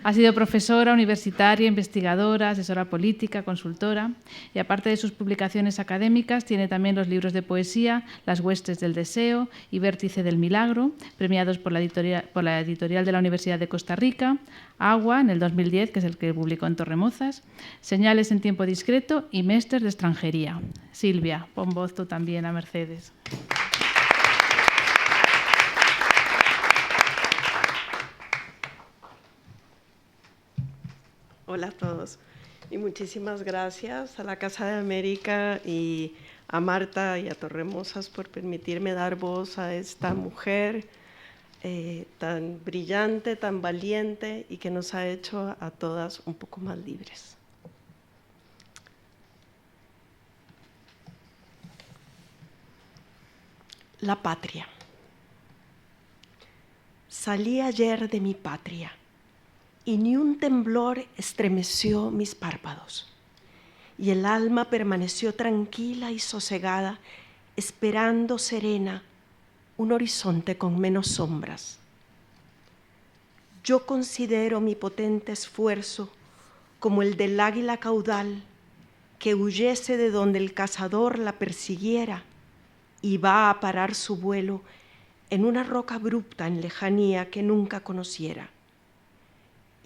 Ha sido profesora universitaria, investigadora, asesora política, consultora y aparte de sus publicaciones académicas tiene también los libros de poesía Las huestes del deseo y Vértice del milagro, premiados por la editorial de la Universidad de Costa Rica, Agua en el 2010, que es el que publicó en Torremozas, Señales en tiempo discreto y Mestres de extranjería. Silvia, pon voz tú también a Mercedes. Hola a todos y muchísimas gracias a la Casa de América y a Marta y a Torremozas por permitirme dar voz a esta mujer tan brillante, tan valiente y que nos ha hecho a todas un poco más libres. La patria. Salí ayer de mi patria y ni un temblor estremeció mis párpados, y el alma permaneció tranquila y sosegada, esperando serena un horizonte con menos sombras. Yo considero mi potente esfuerzo como el del águila caudal que huyese de donde el cazador la persiguiera y va a parar su vuelo en una roca abrupta en lejanía que nunca conociera.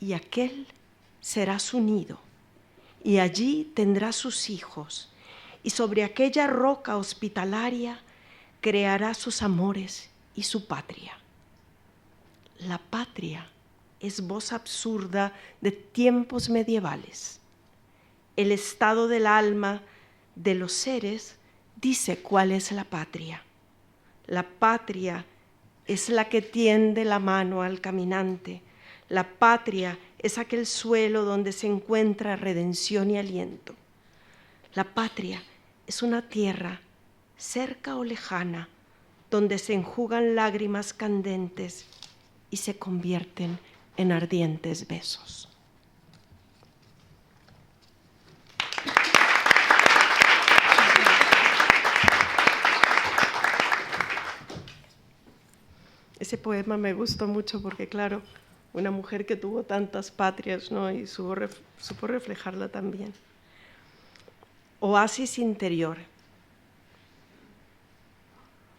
Y aquel será su nido, y allí tendrá sus hijos, y sobre aquella roca hospitalaria creará sus amores y su patria. La patria es voz absurda de tiempos medievales. El estado del alma de los seres dice cuál es la patria. La patria es la que tiende la mano al caminante. La patria es aquel suelo donde se encuentra redención y aliento. La patria es una tierra, cerca o lejana, donde se enjugan lágrimas candentes y se convierten en ardientes besos. Ese poema me gustó mucho porque, claro, una mujer que tuvo tantas patrias, ¿no? Y supo reflejarla también. Oasis interior,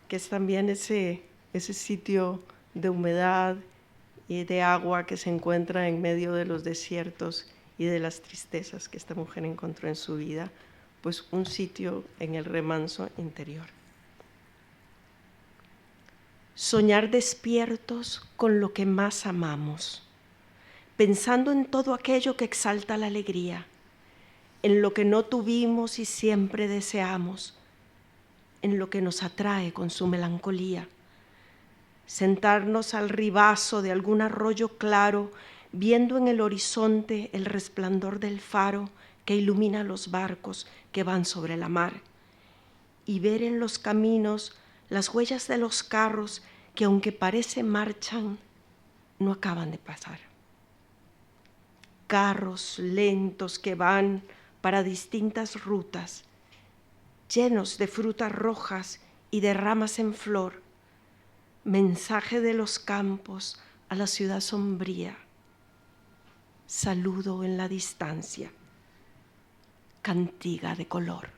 que es también ese sitio de humedad y de agua que se encuentra en medio de los desiertos y de las tristezas que esta mujer encontró en su vida, pues un sitio en el remanso interior. Soñar despiertos con lo que más amamos, pensando en todo aquello que exalta la alegría, en lo que no tuvimos y siempre deseamos, en lo que nos atrae con su melancolía. Sentarnos al ribazo de algún arroyo claro, viendo en el horizonte el resplandor del faro que ilumina los barcos que van sobre la mar, y ver en los caminos las huellas de los carros que, aunque parece marchan, no acaban de pasar. Carros lentos que van para distintas rutas, llenos de frutas rojas y de ramas en flor, mensaje de los campos a la ciudad sombría, saludo en la distancia, cantiga de color.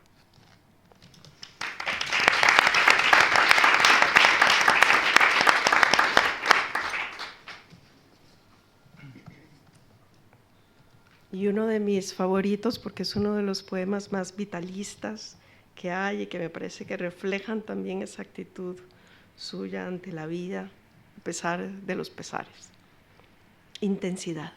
Y uno de mis favoritos, porque es uno de los poemas más vitalistas que hay y que me parece que reflejan también esa actitud suya ante la vida, a pesar de los pesares. Intensidad.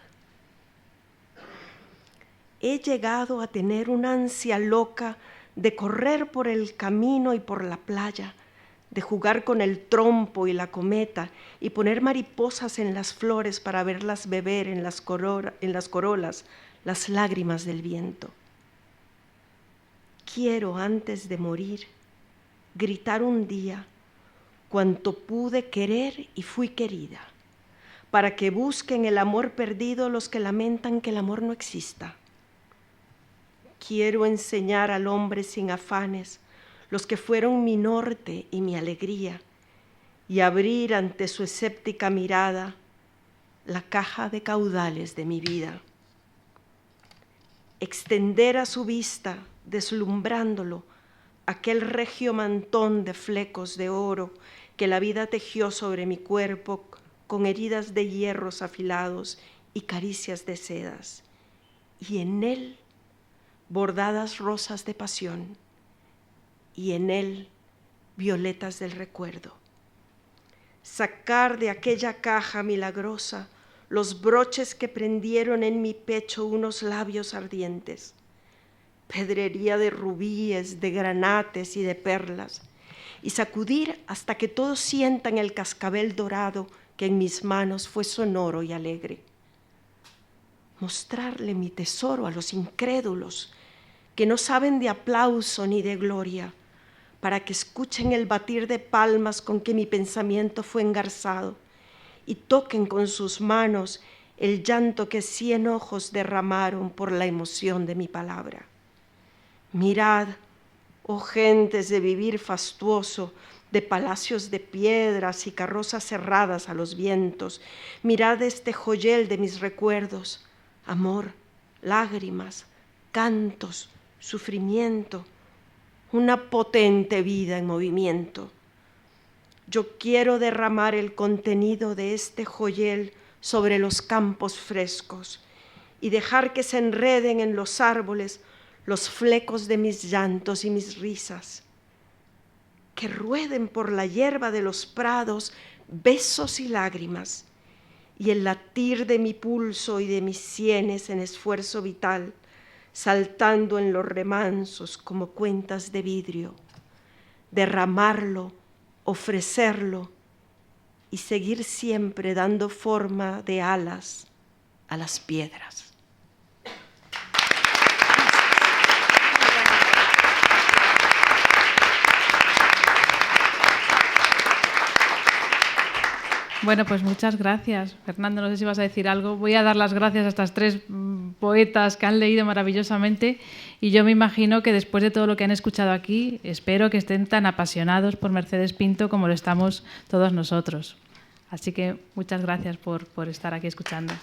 He llegado a tener una ansia loca de correr por el camino y por la playa, de jugar con el trompo y la cometa y poner mariposas en las flores para verlas beber en las corolas las lágrimas del viento. Quiero, antes de morir, gritar un día cuanto pude querer y fui querida, para que busquen el amor perdido los que lamentan que el amor no exista. Quiero enseñar al hombre sin afanes los que fueron mi norte y mi alegría, y abrir ante su escéptica mirada la caja de caudales de mi vida. Extender a su vista, deslumbrándolo, aquel regio mantón de flecos de oro que la vida tejió sobre mi cuerpo con heridas de hierros afilados y caricias de sedas, y en él bordadas rosas de pasión, y en él violetas del recuerdo. Sacar de aquella caja milagrosa los broches que prendieron en mi pecho unos labios ardientes, pedrería de rubíes, de granates y de perlas, y sacudir hasta que todos sientan el cascabel dorado que en mis manos fue sonoro y alegre. Mostrarle mi tesoro a los incrédulos que no saben de aplauso ni de gloria, para que escuchen el batir de palmas con que mi pensamiento fue engarzado y toquen con sus manos el llanto que 100 ojos derramaron por la emoción de mi palabra. Mirad, oh gentes de vivir fastuoso, de palacios de piedras y carrozas cerradas a los vientos, mirad este joyel de mis recuerdos, amor, lágrimas, cantos, sufrimiento, una potente vida en movimiento. Yo quiero derramar el contenido de este joyel sobre los campos frescos y dejar que se enreden en los árboles los flecos de mis llantos y mis risas, que rueden por la hierba de los prados besos y lágrimas, y el latir de mi pulso y de mis sienes en esfuerzo vital, saltando en los remansos como cuentas de vidrio, derramarlo, ofrecerlo y seguir siempre dando forma de alas a las piedras. Bueno, pues muchas gracias. Fernando, no sé si vas a decir algo. Voy a dar las gracias a estas 3 poetas que han leído maravillosamente y yo me imagino que después de todo lo que han escuchado aquí, espero que estén tan apasionados por Mercedes Pinto como lo estamos todos nosotros. Así que muchas gracias por estar aquí escuchando.